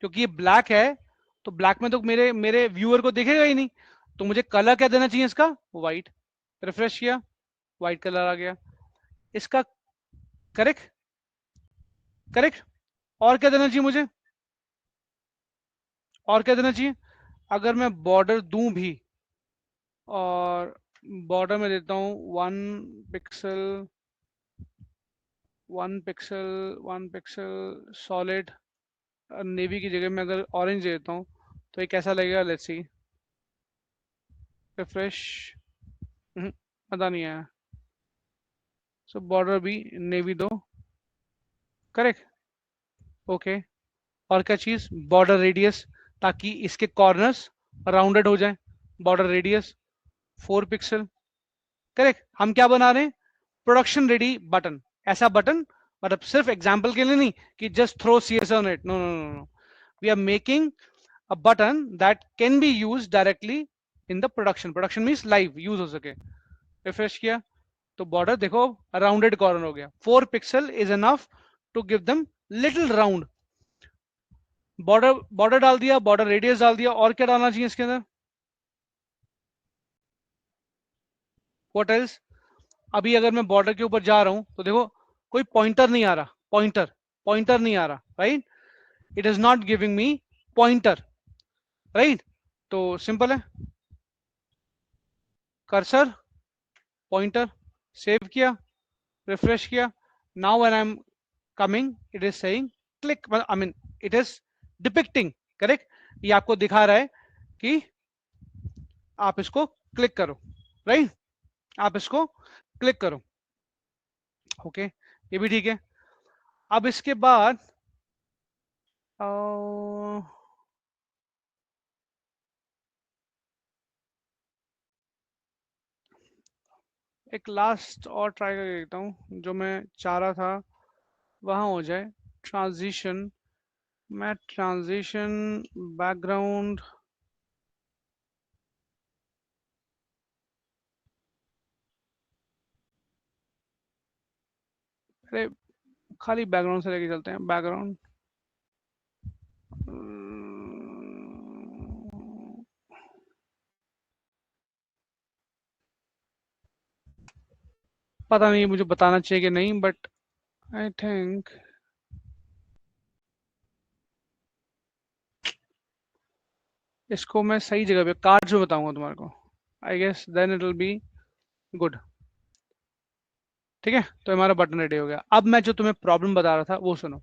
क्योंकि ये ब्लैक है, तो ब्लैक में तो मेरे मेरे व्यूअर को दिखेगा ही नहीं, तो मुझे कलर क्या देना चाहिए इसका, व्हाइट। रिफ्रेश किया, व्हाइट कलर आ गया इसका। करेक्ट, करेक्ट, और क्या देना चाहिए मुझे, और क्या देना चाहिए? अगर मैं बॉर्डर दूं भी, और बॉर्डर में देता हूं 1 pixel, 1 pixel, 1 pixel solid, navy की जगह में अगर ऑरेंज दे देता हूँ तो ये कैसा लगेगा, लेट्स सी। रिफ्रेश, पता नहीं आया। सो बॉर्डर भी नेवी दो, करेक्ट, ओके। और क्या चीज, बॉर्डर रेडियस, ताकि इसके कॉर्नर्स राउंडेड हो जाए। Border radius 4 pixel, correct. हम क्या बना रहे हैं, प्रोडक्शन रेडी बटन। ऐसा बटन, मतलब सिर्फ एग्जाम्पल के लिए नहीं कि just throw CSS on it, no no no no, we are making a button that can be use directly in the production. Production means live use हो सके। Refresh किया तो बॉर्डर देखो राउंडेड कॉर्नर हो गया। 4 pixel is enough to give them little round. Border border डाल दिया, border radius डाल दिया, और क्या डालना चाहिए इसके अंदर, व्हाट एल्स। अभी अगर मैं बॉर्डर के ऊपर जा रहा हूं तो देखो कोई पॉइंटर नहीं आ रहा, पॉइंटर पॉइंटर नहीं आ रहा, right. It is not giving me pointer, right. तो सिंपल है, कर्सर, पॉइंटर, सेव किया, रिफ्रेश किया। Now when I am coming it is saying click, I mean it is depicting, correct. ये आपको दिखा रहा है कि आप इसको क्लिक करो, राइट, आप इसको क्लिक करो, ओके। ये भी ठीक है। अब इसके बाद एक लास्ट और ट्राई करके देखता हूँ, जो मैं चाह रहा था वहां हो जाए। ट्रांजिशन, मैं ट्रांजिशन बैकग्राउंड, अरे खाली बैकग्राउंड से लेके चलते हैं, बैकग्राउंड। पता नहीं मुझे बताना चाहिए कि नहीं, बट आई थिंक इसको मैं सही जगह पे कार्ड्स में बताऊंगा तुम्हारे को। I guess then it will be good. ठीक है, तो हमारा बटन रेडी हो गया। अब मैं जो तुम्हें प्रॉब्लम बता रहा था वो सुनो।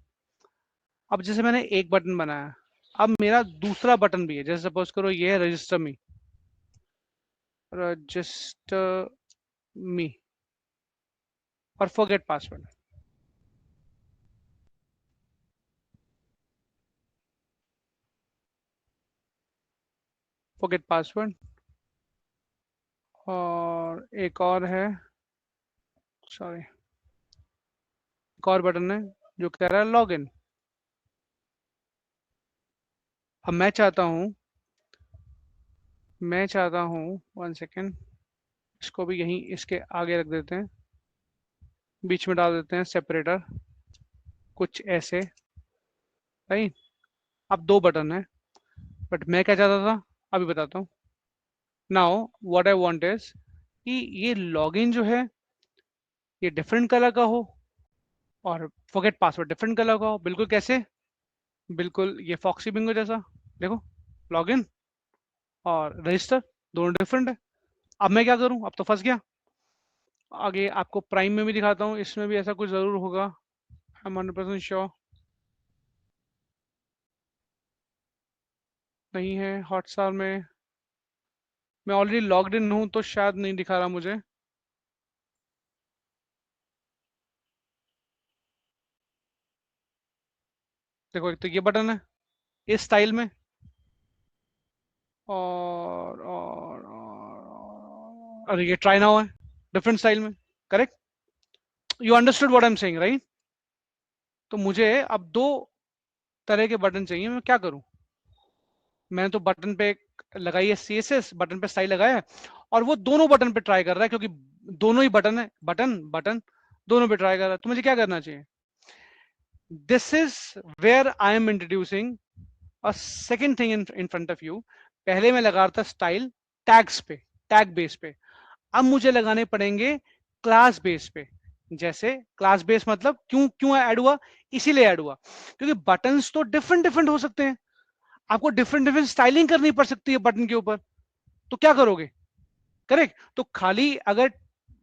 अब जैसे मैंने एक बटन बनाया, अब मेरा दूसरा बटन भी है। जैसे सपोज करो ये है रजिस्टर मी, रजिस्टर मी, और फॉरगेट पासवर्ड। फॉरगेट पासवर्ड, और एक और है, सॉरी, एक और बटन है जो कह रहा है लॉगिन। अब मैं चाहता हूँ 1 सेकेंड, इसको भी यहीं इसके आगे रख देते हैं, बीच में डाल देते हैं सेपरेटर, कुछ ऐसे, राइट। अब दो बटन है, बट मैं क्या चाहता था अभी बताता हूँ। Now what I want is कि ये लॉगिन जो है ये डिफरेंट कलर का हो, और फॉरगेट पासवर्ड डिफरेंट कलर का हो। बिल्कुल कैसे, बिल्कुल ये फॉक्सी बिंगो जैसा। देखो, लॉगिन और रजिस्टर दोनों डिफरेंट है। अब मैं क्या करूं, अब तो फंस गया। आगे आपको प्राइम में भी दिखाता हूँ, इसमें भी ऐसा कुछ जरूर होगा, आई एम 100% श्योर। नहीं है हॉटस्टार में, मैं ऑलरेडी लॉग्ड इन हूँ तो शायद नहीं दिखा रहा मुझे। देखो एक तो ये बटन है इस स्टाइल में, अरे ये ट्राई नाउ है डिफरेंट स्टाइल में, correct. You understood what I am saying, right. तो मुझे अब दो तरह के बटन चाहिए, मैं क्या करूं। मैंने तो बटन पे लगाई है सीएसएस, बटन पे स्टाइल लगाया है, और वो दोनों बटन पे ट्राई कर रहा है, क्योंकि दोनों ही बटन है, बटन बटन दोनों पे ट्राई कर रहा है। तो मुझे क्या करना चाहिए, this is where I am introducing a second thing in front of you. पहले मैं लगा रहा था स्टाइल टैग्स पे, टैग बेस पे। अब मुझे लगाने पड़ेंगे क्लास बेस पे। जैसे क्लास बेस मतलब क्यों क्यों ऐड हुआ, इसीलिए ऐड हुआ क्योंकि बटन्स तो डिफरेंट डिफरेंट हो सकते हैं, आपको डिफरेंट डिफरेंट स्टाइलिंग करनी पड़ सकती है बटन के ऊपर। तो क्या करोगे, करेक्ट। तो खाली अगर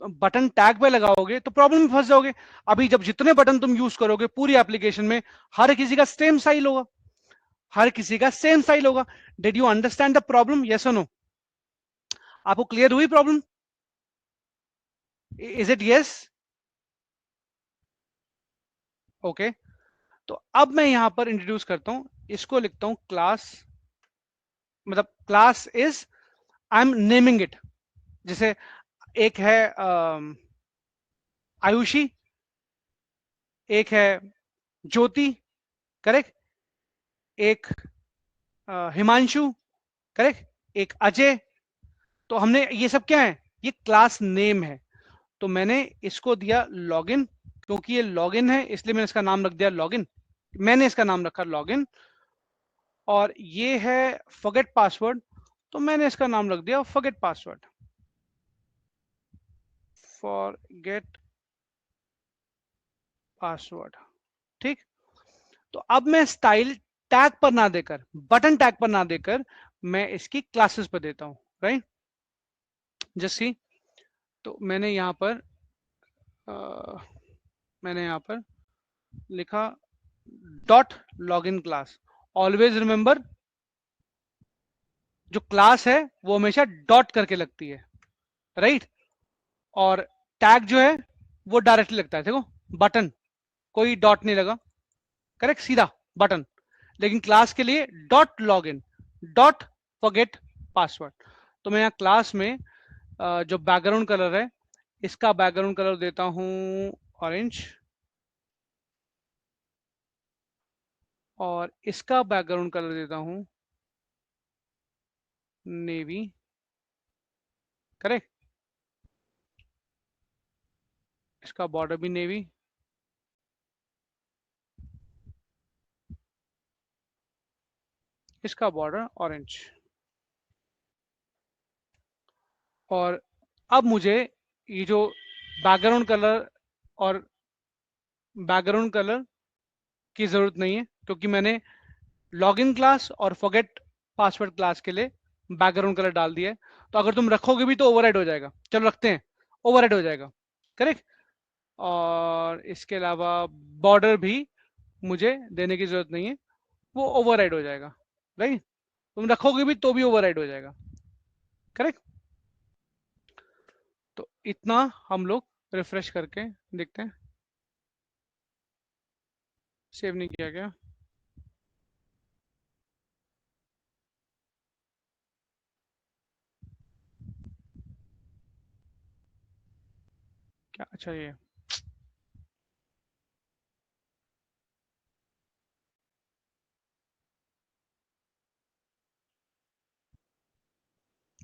बटन टैग पे लगाओगे तो प्रॉब्लम में फंस जाओगे। अभी जब जितने बटन तुम यूज करोगे पूरी एप्लीकेशन में, हर किसी का सेम स्टाइल होगा, हर किसी का सेम स्टाइल होगा। Did you understand the problem, yes और नो? आपको क्लियर हुई problem? Is it yes? Okay, तो अब मैं यहां पर इंट्रोड्यूस करता हूं, इसको लिखता हूं क्लास, मतलब class is, I am naming it. जैसे एक है आयुषी, एक है ज्योति, करेक्ट, एक हिमांशु, करेक्ट, एक अजय। तो हमने ये सब क्या है, ये क्लास नेम है। तो मैंने इसको दिया लॉगिन, क्योंकि ये लॉगिन है इसलिए मैंने इसका नाम रख दिया लॉगिन, मैंने इसका नाम रखा लॉगिन। और ये है फॉरगेट पासवर्ड, तो मैंने इसका नाम रख दिया फॉरगेट पासवर्ड, फॉरगेट पासवर्ड। ठीक, तो अब मैं स्टाइल टैग पर ना देकर, बटन टैग पर ना देकर, मैं इसकी क्लासेस पर देता हूं, राइट। जस्ट सी, तो मैंने यहां पर मैंने यहां पर लिखा dot login class. Always remember, जो क्लास है वो हमेशा डॉट करके लगती है, राइट। और टैग जो है वो डायरेक्टली लगता है, देखो बटन, कोई डॉट नहीं लगा, करेक्ट, सीधा बटन। लेकिन क्लास के लिए dot login, dot forget password. तो मैं यहाँ क्लास में जो बैकग्राउंड कलर है, इसका बैकग्राउंड कलर देता हूं ऑरेंज, और इसका बैकग्राउंड कलर देता हूं नेवी, करेक्ट। इसका बॉर्डर भी नेवी, इसका बॉर्डर ऑरेंज। और अब मुझे ये जो बैकग्राउंड कलर और बैकग्राउंड कलर की जरूरत नहीं है, क्योंकि मैंने लॉगिन क्लास और फॉरगेट पासवर्ड क्लास के लिए बैकग्राउंड कलर डाल दिया है। तो अगर तुम रखोगे भी तो ओवरराइड हो जाएगा, चलो रखते हैं, ओवरराइड हो जाएगा, करेक्ट। और इसके अलावा बॉर्डर भी मुझे देने की जरूरत नहीं है, वो ओवरराइड हो जाएगा, राइट। तुम रखोगे भी तो भी ओवरराइड हो जाएगा, करेक्ट। तो इतना हम लोग रिफ्रेश करके देखते हैं। सेव नहीं किया गया, क्या? अच्छा, ये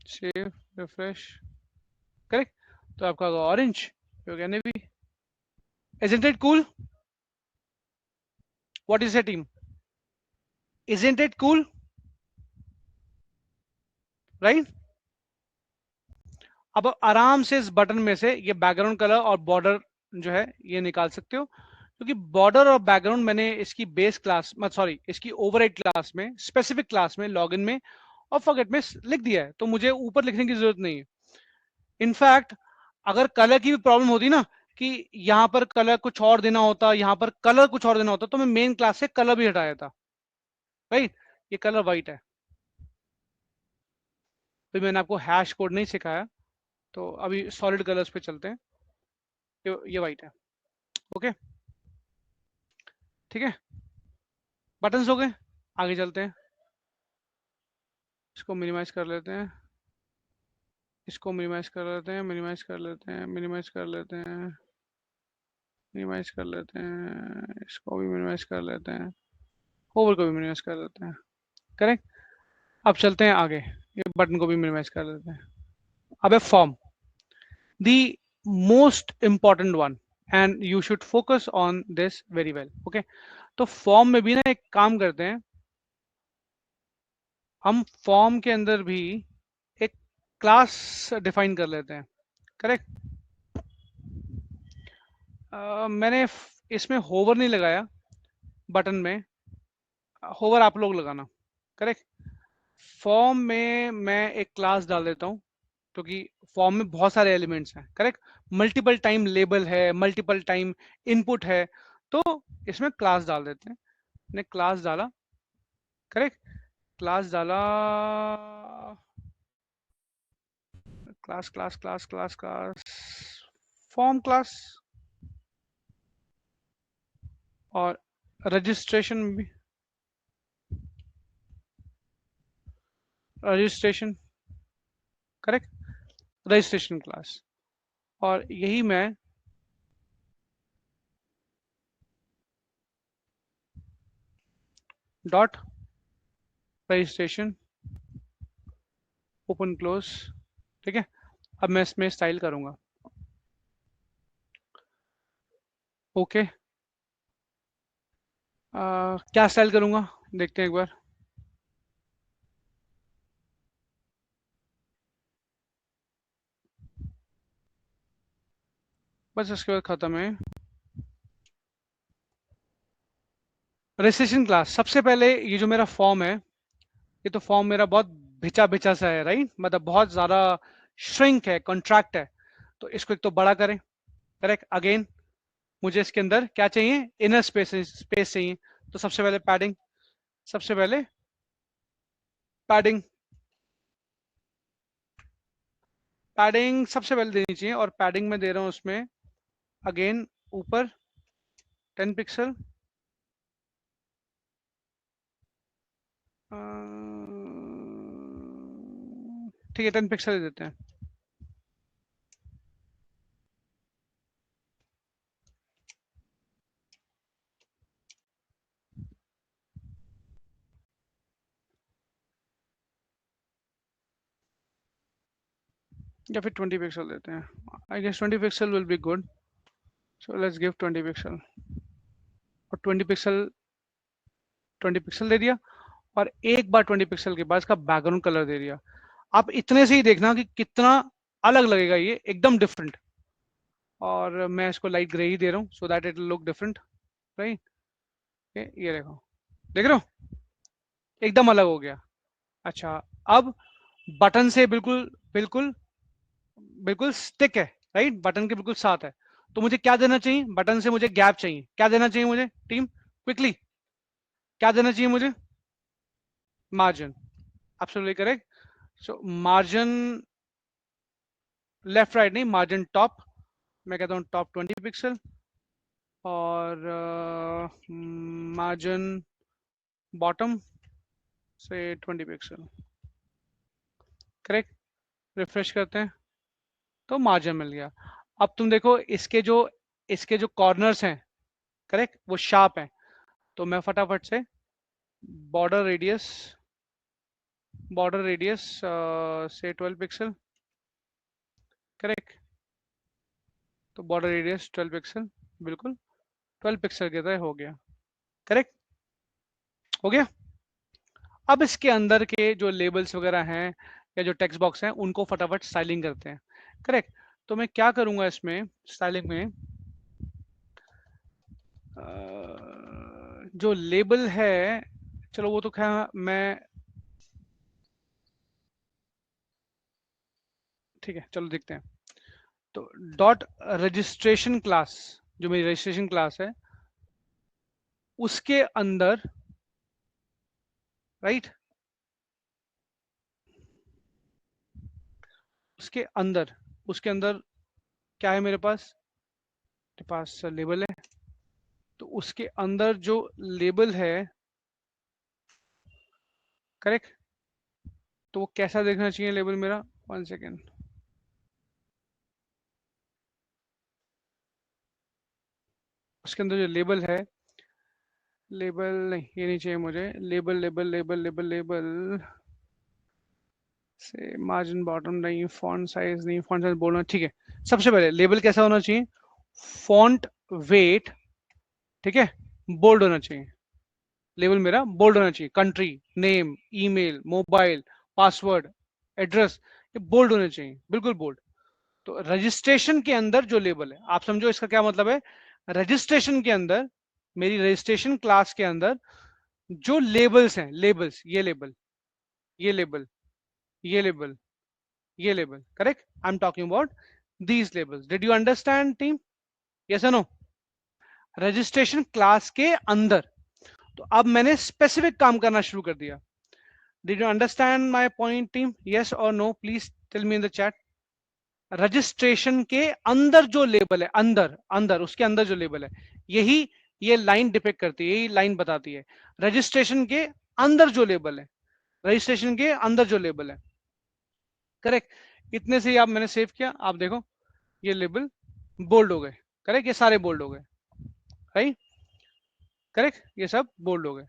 सेव, रिफ्रेश, करेक्ट। तो आपका ऑरेंज हो गया navy. Isn't it cool? What is your team? Isn't it cool? Right? अब आराम से इस बटन में से ये बैकग्राउंड कलर और बॉर्डर जो है ये निकाल सकते हो, क्योंकि बॉर्डर और बैकग्राउंड मैंने इसकी बेस क्लास में, सॉरी, इसकी ओवरराइड क्लास में, स्पेसिफिक क्लास में, लॉगिन में और फॉरगेट में लिख दिया है, तो मुझे ऊपर लिखने की जरूरत नहीं है। इनफैक्ट अगर कलर की भी प्रॉब्लम होती ना, कि यहाँ पर कलर कुछ और देना होता, यहाँ पर कलर कुछ और देना होता, तो मैं मेन क्लास से कलर भी हटाया था, राइट। ये कलर व्हाइट है, तो मैंने आपको हैश कोड नहीं सिखाया, तो अभी सॉलिड कलर्स पे चलते हैं। ये व्हाइट है, ओके, ठीक है। बटन्स हो गए, आगे चलते हैं। इसको मिनिमाइज कर लेते हैं, इसको मिनिमाइज कर लेते हैं, मिनिमाइज कर लेते हैं, मिनिमाइज कर लेते हैं, मिनिमाइज कर लेते हैं, इसको भी मिनिमाइज कर लेते हैं, ओवर को भी मिनिमाइज कर लेते हैं, करेक्ट। अब चलते हैं आगे, ये बटन को भी मिनिमाइज कर लेते हैं। अब है form, the most important one, and you should focus on this very well, okay. तो फॉर्म में भी ना एक काम करते हैं, हम फॉर्म के अंदर भी एक क्लास डिफाइन कर लेते हैं, करेक्ट। मैंने इसमें होवर नहीं लगाया, बटन में होवर आप लोग लगाना, करेक्ट। फॉर्म में मैं एक क्लास डाल देता हूँ, क्योंकि फॉर्म में बहुत सारे एलिमेंट्स हैं, करेक्ट। मल्टीपल टाइम लेबल है, मल्टीपल टाइम इनपुट है, तो इसमें क्लास डाल देते हैं। मैंने क्लास डाला, करेक्ट। क्लास डाला, class class class class class, form class, और रजिस्ट्रेशन भी, रजिस्ट्रेशन, करेक्ट, रजिस्ट्रेशन क्लास। और यही मैं डॉट रजिस्ट्रेशन ओपन क्लोज, ठीक है। अब मैं इसमें स्टाइल करूंगा, ओके। क्या स्टाइल करूंगा देखते हैं एक बार। बस इसके बाद खत्म है। रजिस्ट्रेशन क्लास, सबसे पहले ये जो मेरा फॉर्म है, ये तो फॉर्म मेरा बहुत भिचा भिचा सा है, राइट, मतलब बहुत ज्यादा श्रिंक है, कॉन्ट्रैक्ट है। तो इसको एक तो बड़ा करें, करेक्ट। अगेन मुझे इसके अंदर क्या चाहिए, इनर स्पेस, स्पेस चाहिए। तो सबसे पहले पैडिंग, सबसे पहले पैडिंग, पैडिंग सबसे पहले देनी चाहिए। और पैडिंग में दे रहा हूं उसमें अगेन ऊपर 10 पिक्सल, ठीक है 10 पिक्सल दे देते हैं। या फिर 20 पिक्सल देते हैं, I guess 20 pixel will be good. So let's give 20 pixel. और 20 पिक्सल, 20 पिक्सल दे दिया। और एक बार 20 पिक्सल के बाद इसका बैकग्राउंड कलर दे दिया। आप इतने से ही देखना कि कितना अलग लगेगा, ये एकदम डिफरेंट। और मैं इसको लाइट ग्रे ही दे रहा हूँ so that it look different, right. ये देखो, देख रहे हो, एकदम अलग हो गया। अच्छा, अब बटन से बिल्कुल बिल्कुल बिल्कुल स्टिक है, राइट, बटन के बिल्कुल साथ है। तो मुझे क्या देना चाहिए, बटन से मुझे गैप चाहिए। क्या देना चाहिए मुझे टीम, क्विकली, क्या देना चाहिए मुझे, मार्जिन, एब्सोल्युटली करेक्ट। सो मार्जिन लेफ्ट राइट नहीं, मार्जिन टॉप, मैं कहता हूँ टॉप 20 पिक्सल। और मार्जिन बॉटम से 20 पिक्सल, करेक्ट। रिफ्रेश करते हैं तो मार्जिन मिल गया। अब तुम देखो इसके जो कॉर्नर्स हैं, करेक्ट, वो शार्प हैं। तो मैं फटाफट से बॉर्डर रेडियस, बॉर्डर रेडियस से 12 पिक्सल, करेक्ट। तो बॉर्डर रेडियस 12 पिक्सल, बिल्कुल 12 पिक्सल के तरह हो गया, करेक्ट, हो गया। अब इसके अंदर के जो लेबल्स वगैरह हैं या जो टेक्स्ट बॉक्स हैं उनको फटाफट स्टाइलिंग करते हैं, करेक्ट। तो मैं क्या करूंगा इसमें स्टाइलिंग में, जो लेबल है, चलो वो तो क्या मैं, ठीक है चलो देखते हैं। तो डॉट रजिस्ट्रेशन क्लास, जो मेरी रजिस्ट्रेशन क्लास है उसके अंदर, राइट, उसके अंदर, उसके अंदर क्या है मेरे पास लेबल है। तो उसके अंदर जो लेबल है, करेक्ट, तो वो कैसा देखना चाहिए लेबल मेरा, 1 सेकेंड। उसके अंदर जो लेबल है, लेबल नहीं, ये नहीं चाहिए मुझे, label label label label label से मार्जिन बॉटम नहीं, फॉन्ट साइज नहीं, फॉन्ट साइज बोलना, ठीक है। सबसे पहले लेबल कैसा होना चाहिए, फॉन्ट वेट, ठीक है, बोल्ड होना चाहिए। लेबल मेरा बोल्ड होना चाहिए, country name, email, mobile, password, address, ये बोल्ड होने चाहिए, बिल्कुल बोल्ड। तो रजिस्ट्रेशन के अंदर जो लेबल है, आप समझो इसका क्या मतलब है, रजिस्ट्रेशन के अंदर, मेरी रजिस्ट्रेशन क्लास के अंदर जो लेबल्स हैं, लेबल्स, ये लेबल, ये लेबल, ये लेबल, ये label, correct, I am talking about these labels. Did you understand team, yes और नो, रजिस्ट्रेशन क्लास के अंदर। तो अब मैंने स्पेसिफिक काम करना शुरू कर दिया। Did you understand my point team? Yes और no, please tell me in the chat. Registration के अंदर जो लेबल है, अंदर अंदर उसके अंदर जो लेबल है, यही ये लाइन डिपेक्ट करती है, यही लाइन बताती है रजिस्ट्रेशन के अंदर जो लेबल है, रजिस्ट्रेशन के अंदर जो लेबल है। करेक्ट। इतने से ही आप मैंने सेव किया, आप देखो ये लेबल बोल्ड हो गए। करेक्ट, ये सारे बोल्ड हो गए। राइट, करेक्ट, ये सब बोल्ड हो गए।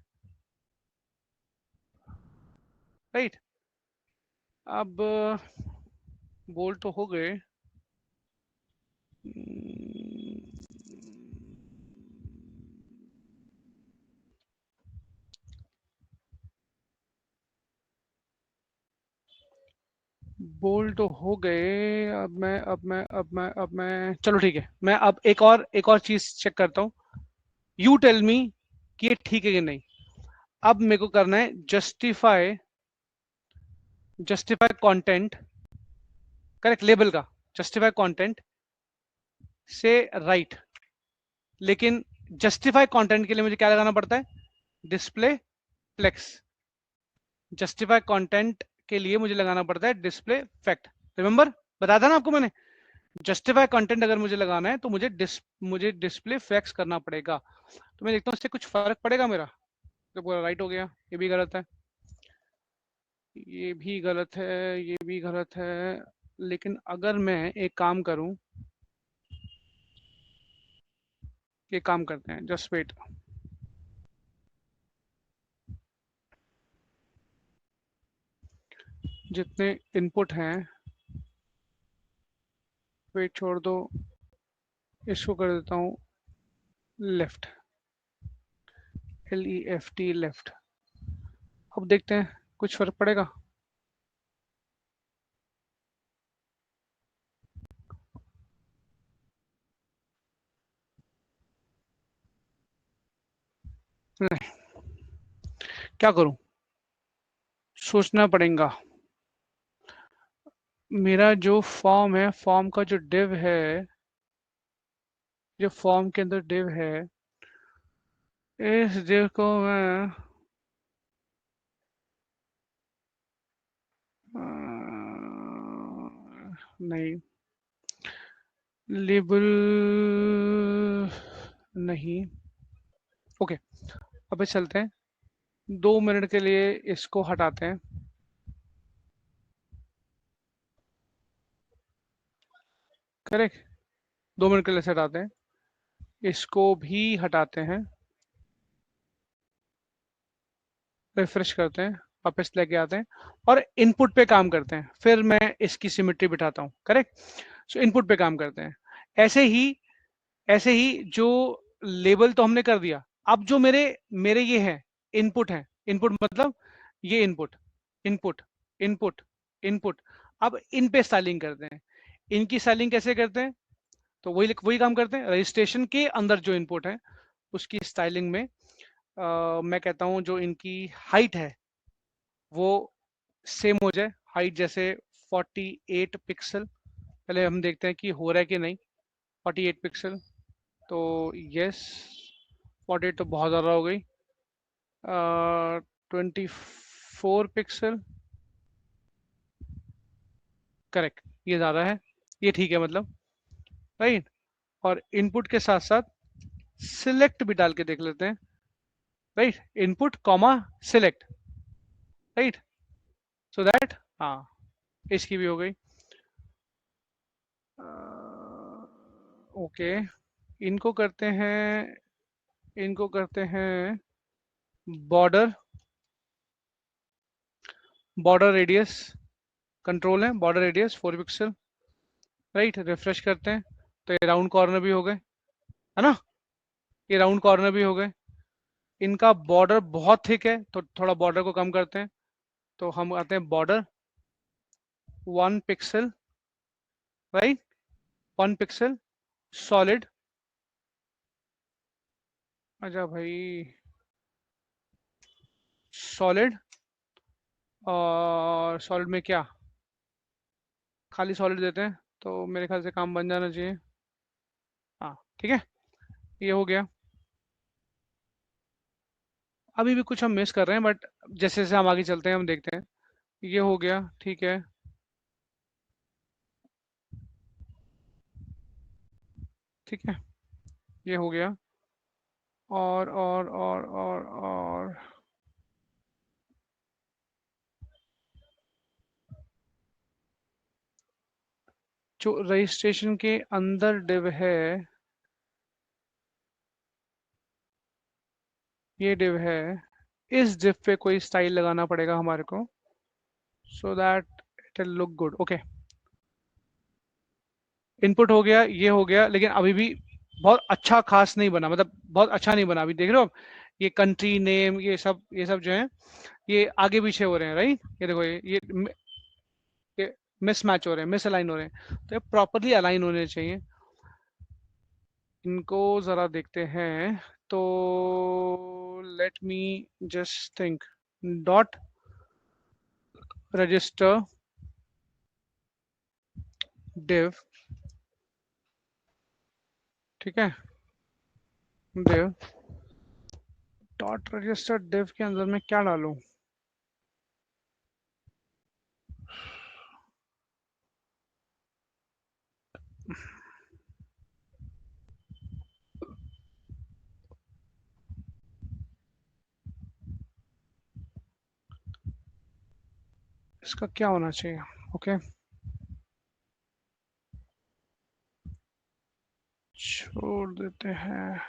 राइट, अब बोल्ड तो हो गए। बोल्ड तो हो गए। अब मैं चलो ठीक है, मैं अब एक और चीज चेक करता हूँ। यू टेल मी कि ये ठीक है कि नहीं। अब मेरे को करना है justify, justify content. Correct, label का जस्टिफाई कंटेंट से राइट। लेकिन जस्टिफाई कंटेंट के लिए मुझे क्या लगाना पड़ता है? Display flex. जस्टिफाई कंटेंट के लिए मुझे लगाना पड़ता है डिस्प्ले फैक्ट। रिमेंबर, बताया था ना आपको मैंने, जस्टिफाई कंटेंट अगर मुझे लगाना है तो मुझे डिस्प्ले फ्लेक्स करना पड़ेगा। तो मैं देखता हूँ इससे कुछ फर्क पड़ेगा मेरा। तो पूरा राइट हो गया, ये भी गलत है, ये भी गलत है, ये भी गलत है। लेकिन अगर मैं एक काम करूं, एक काम करते हैं, जस्ट वेट। जितने इनपुट हैं, वेट छोड़ दो, इसको कर देता हूँ लेफ्ट, LEFT लेफ्ट। अब देखते हैं कुछ फर्क पड़ेगा। नहीं, क्या करूं, सोचना पड़ेगा। मेरा जो फॉर्म है, फॉर्म का जो डिव है, जो फॉर्म के अंदर डिव है, इस डिव को मैं नहीं, लेबल नहीं। ओके, अबे चलते हैं, 2 मिनट के लिए इसको हटाते हैं। करेक्ट, 2 मिनट के लिए से हटाते हैं, इसको भी हटाते हैं, रिफ्रेश करते हैं, वापस लेके आते हैं और इनपुट पे काम करते हैं। फिर मैं इसकी सिमेट्री बिठाता हूँ। करेक्ट, सो इनपुट पे काम करते हैं। ऐसे ही, ऐसे ही जो लेबल तो हमने कर दिया। अब जो मेरे मेरे ये है इनपुट है, इनपुट मतलब ये इनपुट, इनपुट, इनपुट, इनपुट। अब इन पे स्टाइलिंग करते हैं। इनकी स्टाइलिंग कैसे करते हैं? तो वही वही काम करते हैं। रजिस्ट्रेशन के अंदर जो इनपुट है उसकी स्टाइलिंग में मैं कहता हूँ जो इनकी हाइट है वो सेम हो जाए। हाइट जैसे 48 पिक्सल। पहले हम देखते हैं कि हो रहा है कि नहीं। 48 पिक्सल, तो यस, 48 तो बहुत ज़्यादा हो गई। 24 पिक्सल, करेक्ट, ये ज़्यादा है, ये ठीक है मतलब। राइट, और इनपुट के साथ साथ सिलेक्ट भी डाल के देख लेते हैं। Right, input comma select. Right, so that, हाँ, इसकी भी हो गई। ओके, इनको करते हैं, इनको करते हैं बॉर्डर, बॉर्डर रेडियस। कंट्रोल है border radius 4 pixel. Right, refresh करते हैं तो ये राउंड कॉर्नर भी हो गए, है ना, ये राउंड कॉर्नर भी हो गए। इनका बॉर्डर बहुत थिक है तो थोड़ा बॉर्डर को कम करते हैं। तो हम आते हैं border 1 pixel. Right, 1 pixel solid. अच्छा भाई, सॉलिड, और सॉलिड में क्या, खाली सॉलिड देते हैं तो मेरे ख्याल से काम बन जाना चाहिए। हाँ ठीक है, ये हो गया। अभी भी कुछ हम मिस कर रहे हैं, बट जैसे जैसे हम आगे चलते हैं हम देखते हैं। ये हो गया, ठीक है, ठीक है, ये हो गया। और जो रजिस्ट्रेशन के अंदर डिव है, ये डिव है, इस डिव पे कोई स्टाइल लगाना पड़ेगा हमारे को, so that it will look good. Okay, input हो गया, ये हो गया, लेकिन अभी भी बहुत अच्छा खास नहीं बना, मतलब बहुत अच्छा नहीं बना। अभी देख रहे हो आप, ये कंट्री नेम, ये सब जो है, ये आगे पीछे हो रहे हैं, राइट? ये देखो, ये मिस मैच हो रहे हैं, मिस अलाइन हो रहे हैं, तो ये प्रॉपरली अलाइन होने चाहिए। इनको जरा देखते हैं। तो late me just think, dot register div, ठीक है, डिव डॉट रजिस्टर डिव के अंदर मैं क्या डालूं? इसका क्या होना चाहिए? ओके, छोड़ देते हैं।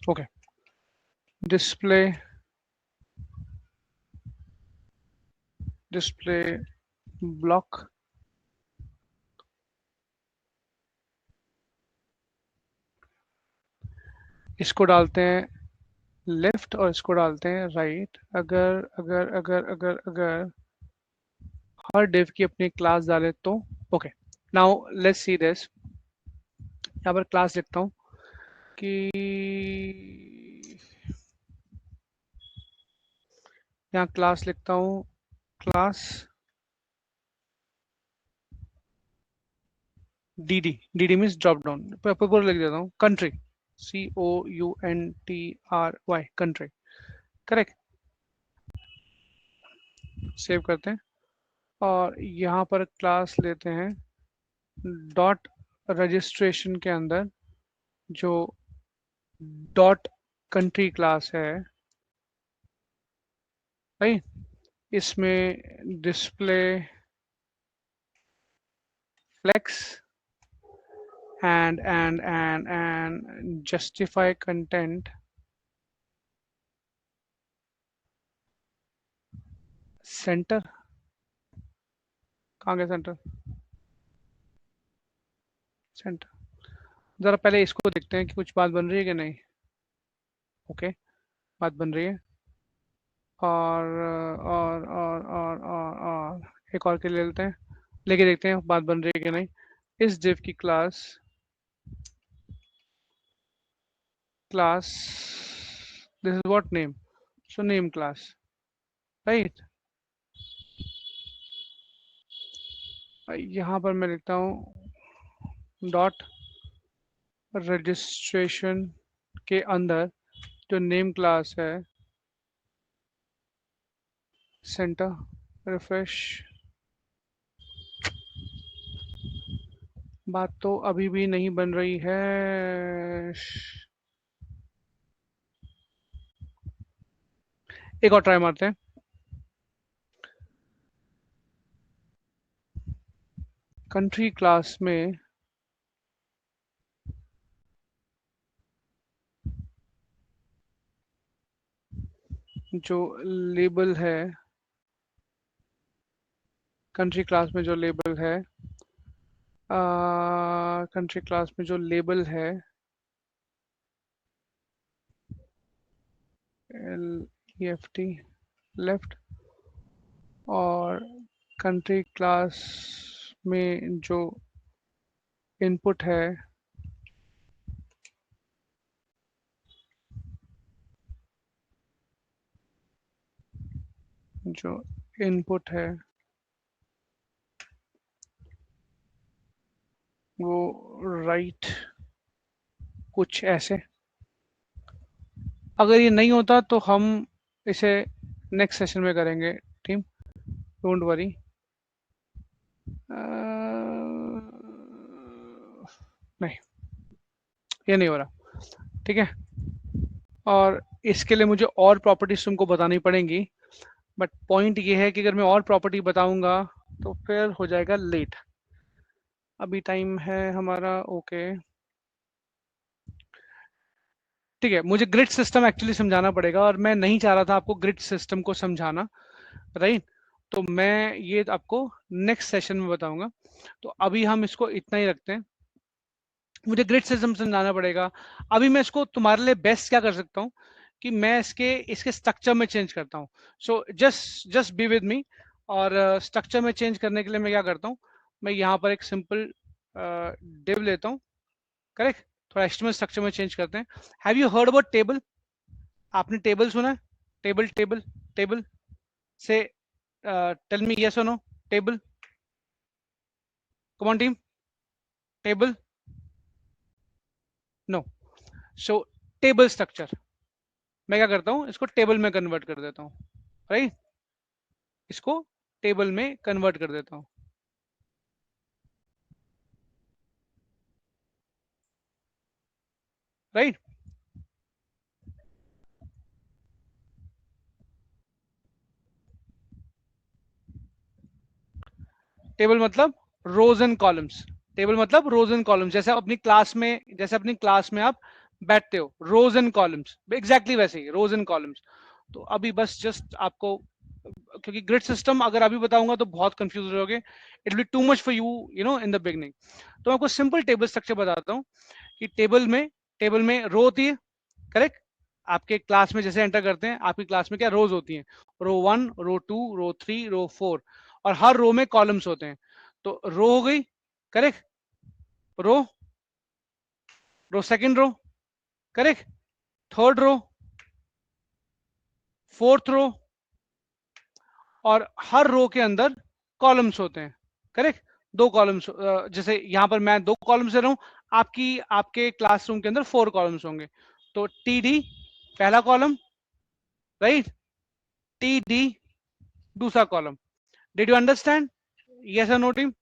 ओके, डिस्प्ले, डिस्प्ले ब्लॉक, इसको डालते हैं लेफ्ट और इसको डालते हैं राइट। अगर अगर अगर अगर अगर हर डिव की अपनी क्लास डाले तो okay. Now let's see this, यहाँ पर क्लास लिखता हूँ कि यहाँ क्लास लिखता हूँ, class D D means drop down, पूरा लिख देता हूँ, country, COUNTRY, country, correct. Save करते हैं, और यहाँ पर क्लास लेते हैं डॉट रजिस्ट्रेशन के अंदर जो डॉट कंट्री क्लास है, भाई, इसमें display flex and justify content center. कहाँ गया सेंटर? सेंटर। जरा पहले इसको देखते हैं कि कुछ बात बन रही है कि नहीं। ओके, बात बन रही है। और एक और के ले लेते हैं, लेके देखते हैं बात बन रही है कि नहीं। इस div की class this is what name, so name class, right. यहाँ पर मैं लिखता हूँ डॉट रजिस्ट्रेशन के अंदर जो नेम क्लास है, सेंटर, रिफ्रेश। बात तो अभी भी नहीं बन रही है। एक और ट्राई मारते हैं। कंट्री क्लास में जो लेबल है, कंट्री क्लास में जो लेबल है, कंट्री क्लास में जो लेबल है, LEFT, लेफ्ट, और कंट्री क्लास में जो इनपुट है, जो इनपुट है वो राइट कुछ ऐसे। अगर ये नहीं होता तो हम इसे नेक्स्ट सेशन में करेंगे टीम, डोंट वरी। नहीं, ये नहीं हो रहा, ठीक है। और इसके लिए मुझे और प्रॉपर्टीज तुमको बतानी पड़ेंगी, बट पॉइंट ये है कि अगर मैं और प्रॉपर्टी बताऊंगा तो फिर हो जाएगा लेट। अभी टाइम है हमारा, ओके ठीक है। मुझे ग्रिड सिस्टम एक्चुअली समझाना पड़ेगा और मैं नहीं चाह रहा था आपको ग्रिड सिस्टम को समझाना, राइट। तो मैं ये आपको नेक्स्ट सेशन में बताऊंगा। तो अभी हम इसको इतना ही रखते हैं, मुझे ग्रिड सिस्टम समझाना पड़ेगा। अभी मैं इसको तुम्हारे लिए बेस्ट क्या कर सकता हूँ कि मैं इसके इसके स्ट्रक्चर में चेंज करता हूँ। So just just be with me. और स्ट्रक्चर में चेंज करने के लिए मैं क्या करता हूँ, मैं यहाँ पर एक सिंपल डिव लेता हूँ, करेक्ट। थोड़ा एचटीएमएल स्ट्रक्चर में चेंज करते हैं। Have you heard about table? आपने टेबल सुना है? टेबल टेबल टेबल से टेल मी यस और no. Table, come on team, table, no. So table structure मैं क्या करता हूँ, इसको टेबल में कन्वर्ट कर देता हूँ, राइट। इसको टेबल में कन्वर्ट कर देता हूँ, राइट। टेबल मतलब रोज एंड कॉलम्स। टेबल मतलब रोज एंड कॉलम्स, जैसे अपनी क्लास में, जैसे अपनी क्लास में आप बैठते हो, रोज एंड कॉलम्स, एग्जैक्टली वैसे ही रोज एंड कॉलम्स। तो अभी बस जस्ट आपको, क्योंकि ग्रिड सिस्टम अगर अभी बताऊंगा तो बहुत कंफ्यूज हो जाओगे, it will B too much for you, you know, in the beginning. तो आपको सिंपल टेबल स्ट्रक्चर बताता हूँ कि टेबल में रो होती है, करेक्ट। आपके क्लास में जैसे एंटर करते हैं, आपकी क्लास में क्या रोज होती हैं, रो 1, रो 2, रो 3, रो 4, और हर रो में कॉलम्स होते हैं। तो रो हो गई, correct, row, row second row, correct, third row, fourth row, और हर रो के अंदर कॉलम्स होते हैं, करेक्ट। दो कॉलम्स, जैसे यहां पर मैं दो कॉलम्स दे रहा हूं, आपकी आपके क्लासरूम के अंदर 4 कॉलम्स होंगे। तो टी डी पहला कॉलम, राइट, टी डी दूसरा column. Did you understand? Yes और no team?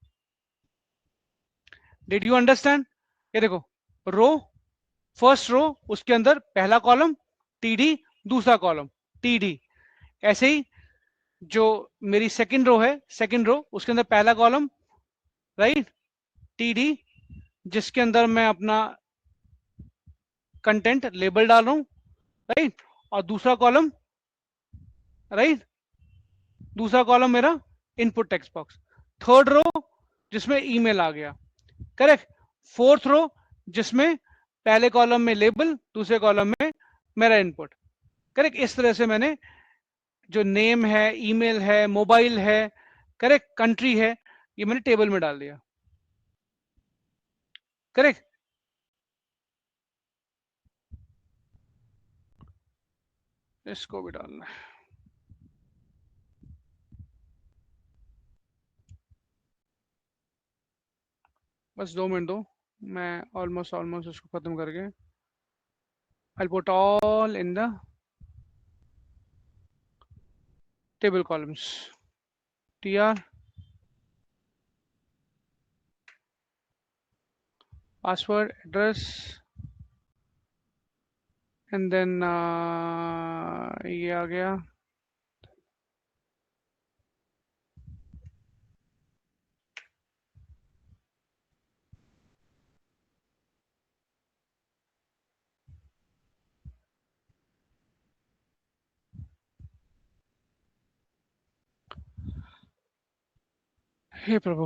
Did you understand? ये देखो, रो, फर्स्ट रो, उसके अंदर पहला कॉलम टी डी, दूसरा कॉलम टी डी। ऐसे ही जो मेरी सेकंड रो है, सेकंड रो, उसके अंदर पहला कॉलम, राइट, टी डी, जिसके अंदर मैं अपना कंटेंट लेबल डाल रहा हूं, राइट, और दूसरा कॉलम, राइट, दूसरा कॉलम मेरा input text box. Third row जिसमें ईमेल आ गया, करेक्ट। फोर्थ रो जिसमें पहले कॉलम में लेबल, दूसरे कॉलम में मेरा इनपुट, करेक्ट। इस तरह से मैंने जो नेम है, ईमेल है, मोबाइल है, करेक्ट, कंट्री है, ये मैंने टेबल में डाल दिया, करेक्ट। इसको भी डालना है, बस 2 मिनट दो, मैं ऑलमोस्ट ऑलमोस्ट उसको खत्म करके I'll put all in the table columns. tr password address and then ये आ गया, हे प्रभु।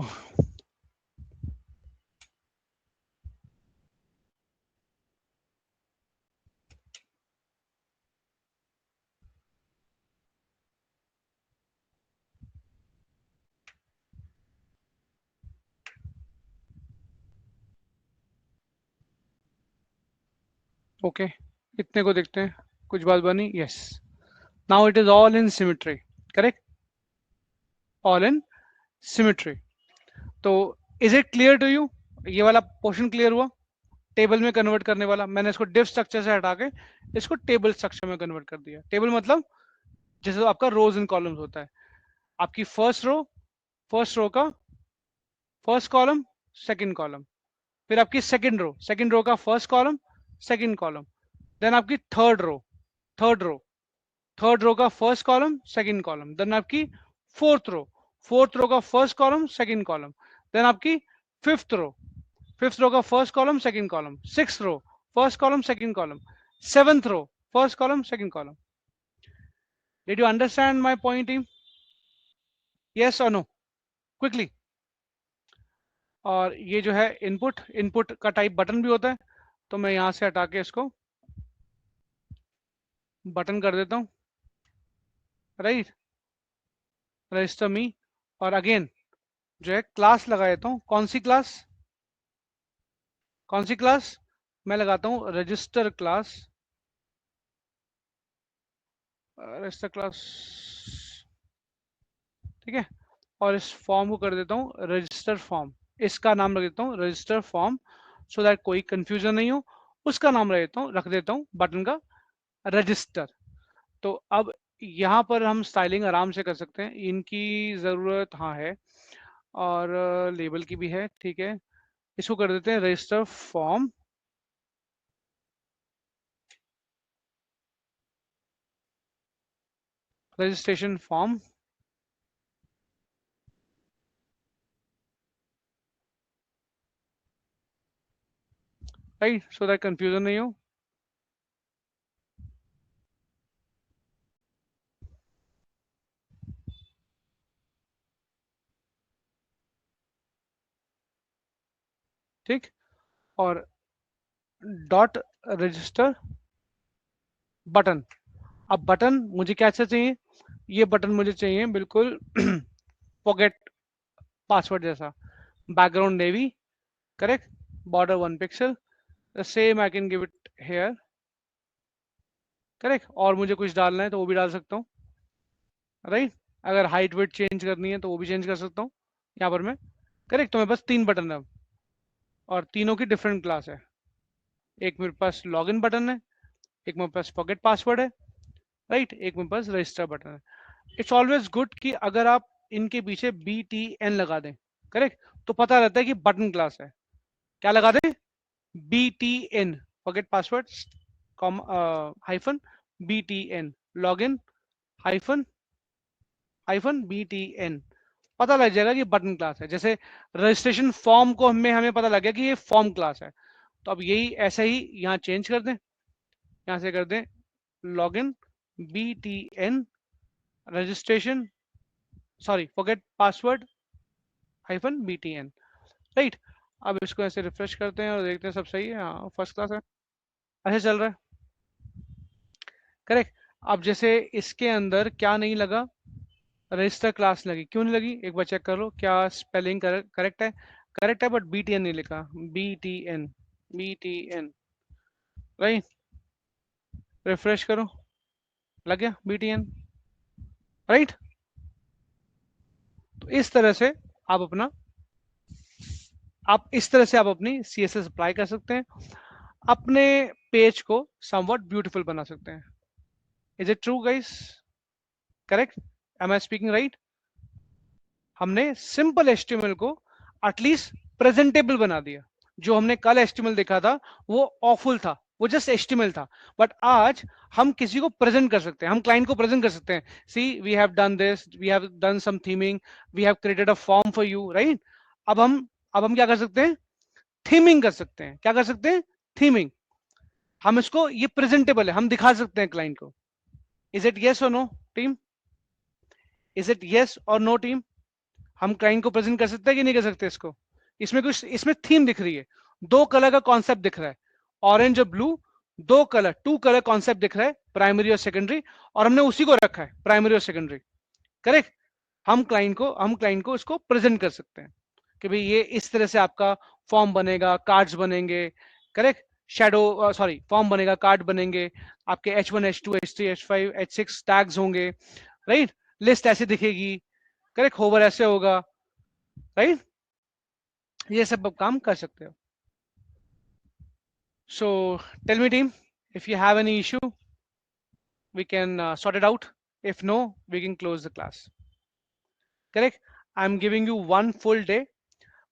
ओके, इतने को देखते हैं, कुछ बात बनी? Yes, now it is all in symmetry, correct, all in symmetry. तो is it clear to you? ये वाला पोर्शन क्लियर हुआ? टेबल में कन्वर्ट करने वाला, मैंने इसको डिव स्ट्रक्चर से हटा के इसको टेबल स्ट्रक्चर में कन्वर्ट कर दिया। टेबल मतलब जैसे आपका रोज एंड कॉलम्स होता है, आपकी फर्स्ट रो का फर्स्ट कॉलम, सेकंड कॉलम, फिर आपकी सेकंड रो का first column, second column, then आपकी थर्ड रो थर्ड रो का first column, second column, then आपकी फोर्थ रो का first column, second column, then आपकी फिफ्थ रो का first column, second column, sixth row first column, second column, seventh row first column, second column. Did you understand my point team? Yes और no, quickly. और ये जो है input का type button भी होता है, तो मैं यहां से हटा के इसको बटन कर देता हूं, राइट, रजिस्टर मी। और अगेन जो है क्लास लगा देता हूं, कौन सी क्लास? मैं लगाता हूं रजिस्टर क्लास, ठीक है। और इस फॉर्म को कर देता हूं रजिस्टर फॉर्म, इसका नाम रख देता हूं रजिस्टर फॉर्म, सो दैट कोई कंफ्यूजन नहीं हो। उसका नाम रख देता हूं बटन का रजिस्टर। तो अब यहाँ पर हम स्टाइलिंग आराम से कर सकते हैं, इनकी ज़रूरत हाँ है, और लेबल की भी है, ठीक है। इसको कर देते हैं register form, registration form, right, so that confusion नहीं हो। ठीक, और डॉट रजिस्टर बटन। अब बटन मुझे क्या चाहिए? ये बटन मुझे चाहिए बिल्कुल फॉरगेट पासवर्ड जैसा, background navy, correct, border 1 pixel, the same I can give it here, correct. और मुझे कुछ डालना है तो वो भी डाल सकता हूँ, राइट। अगर हाइट वेट चेंज करनी है तो वो भी चेंज कर सकता हूँ यहाँ पर मैं, करेक्ट। तो मेरे पास 3 बटन है अब, और तीनों की डिफरेंट क्लास है। एक मेरे पास लॉगिन बटन है, एक मेरे पास फॉरगेट पासवर्ड है, राइट, एक मेरे पास रजिस्टर बटन है। इट्स ऑलवेज गुड कि अगर आप इनके पीछे BTN लगा दें, करेक्ट, तो पता रहता है कि बटन क्लास है। क्या लगा दें? BTN, forget password hyphen BTN, login hyphen BTN, पता लग जाएगा कि बटन क्लास है। जैसे रजिस्ट्रेशन फॉर्म को हमें पता लग गया कि ये फॉर्म क्लास है, तो अब यही ऐसे ही यहाँ चेंज कर दें, यहाँ से कर दें login BTN registration, sorry forget password hyphen BTN, right. अब इसको ऐसे रिफ्रेश करते हैं और देखते हैं सब सही है, हाँ फर्स्ट क्लास है, अच्छा चल रहा है, करेक्ट। अब जैसे इसके अंदर क्या नहीं लगा, रजिस्टर क्लास लगी, क्यों नहीं लगी एक बार चेक कर लो, क्या स्पेलिंग करेक्ट है? करेक्ट है, बट BTN नहीं लिखा, BTN, राइट, रिफ्रेश करो, लग गया BTN, राइट। तो इस तरह से आप अपनी CSS अप्लाई कर सकते हैं, अपने पेज को समवट ब्यूटीफुल बना सकते हैं। Is it true guys? Correct? Am I speaking right? हमने सिंपल HTML को एटलीस्ट प्रेजेंटेबल बना दिया। जो हमने कल HTML देखा था वो ऑफुल था, वो जस्ट HTML था, बट आज हम किसी को प्रेजेंट कर सकते हैं, हम क्लाइंट को प्रेजेंट कर सकते हैं। See we have done this, we have done some theming, we have created a form for you, right. अब हम क्या कर सकते हैं? थीमिंग कर सकते हैं। क्या कर सकते हैं? थीमिंग। हम इसको, ये प्रेजेंटेबल है, हम दिखा सकते हैं क्लाइंट को। इज इट यस और no team? Is it yes और नो टीम? हम क्लाइंट को प्रेजेंट कर सकते हैं कि नहीं कर सकते इसको? इसमें थीम दिख रही है, 2 कलर का कॉन्सेप्ट दिख रहा है, ऑरेंज और ब्लू, 2 कलर कॉन्सेप्ट दिख रहा है, प्राइमरी और सेकेंडरी, और हमने उसी को रखा है प्राइमरी और सेकेंडरी, करेक्ट। हम क्लाइंट को इसको प्रेजेंट कर सकते हैं कि भाई ये इस तरह से आपका फॉर्म बनेगा, कार्ड्स बनेंगे, करेक्ट, शैडो सॉरी फॉर्म बनेगा, कार्ड बनेंगे, आपके H1 H2 H3 H5 H6 tags होंगे, राइट, लिस्ट ऐसे दिखेगी, करेक्ट, होवर ऐसे होगा, राइट, ये सब आप काम कर सकते हो। So tell me team, if you have any issue we can sort it out. If no, we can close the class. Correct. I'm giving you one full day.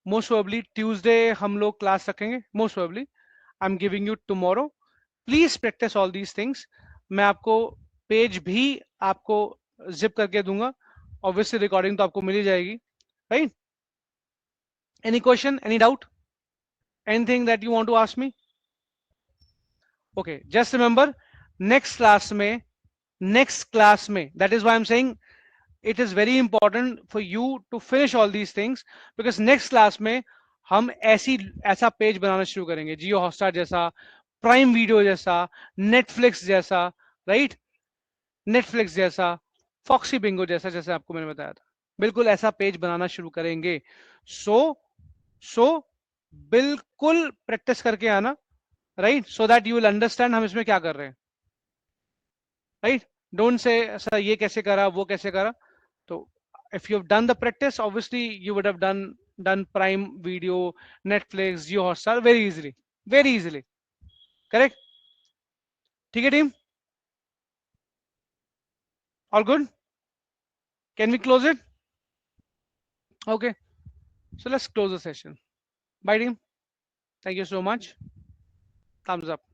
Most probably Tuesday हम लोग class रखेंगे. Most probably I'm giving you tomorrow. Please practice all these things. मैं आपको page भी आपको zip करके दूंगा. Obviously recording तो आपको मिल ही जाएगी. Right? Any question? Any doubt? Anything that you want to ask me? Okay. Just remember, next class में, that is why I'm saying it is very important for you to finish all these things, because next class में हम ऐसा page बनाना शुरू करेंगे, जियो Hotstar जैसा, prime video जैसा, Netflix जैसा, right, Netflix जैसा, फॉक्सी बिंगो जैसा, जैसे आपको मैंने बताया था, बिल्कुल ऐसा पेज बनाना शुरू करेंगे. सो सो बिल्कुल प्रैक्टिस करके आना, right, so that you will understand हम इसमें क्या कर रहे हैं. राइट, डोंट से सर ये कैसे करा, वो कैसे करा. तो if you've done the practice, obviously you would have done Prime Video, Netflix, Jio Hotstar very easily, very easily. Correct? ठीक है team? All good? Can we close it? Okay. So let's close the session. Bye team. Thank you so much. Thumbs up.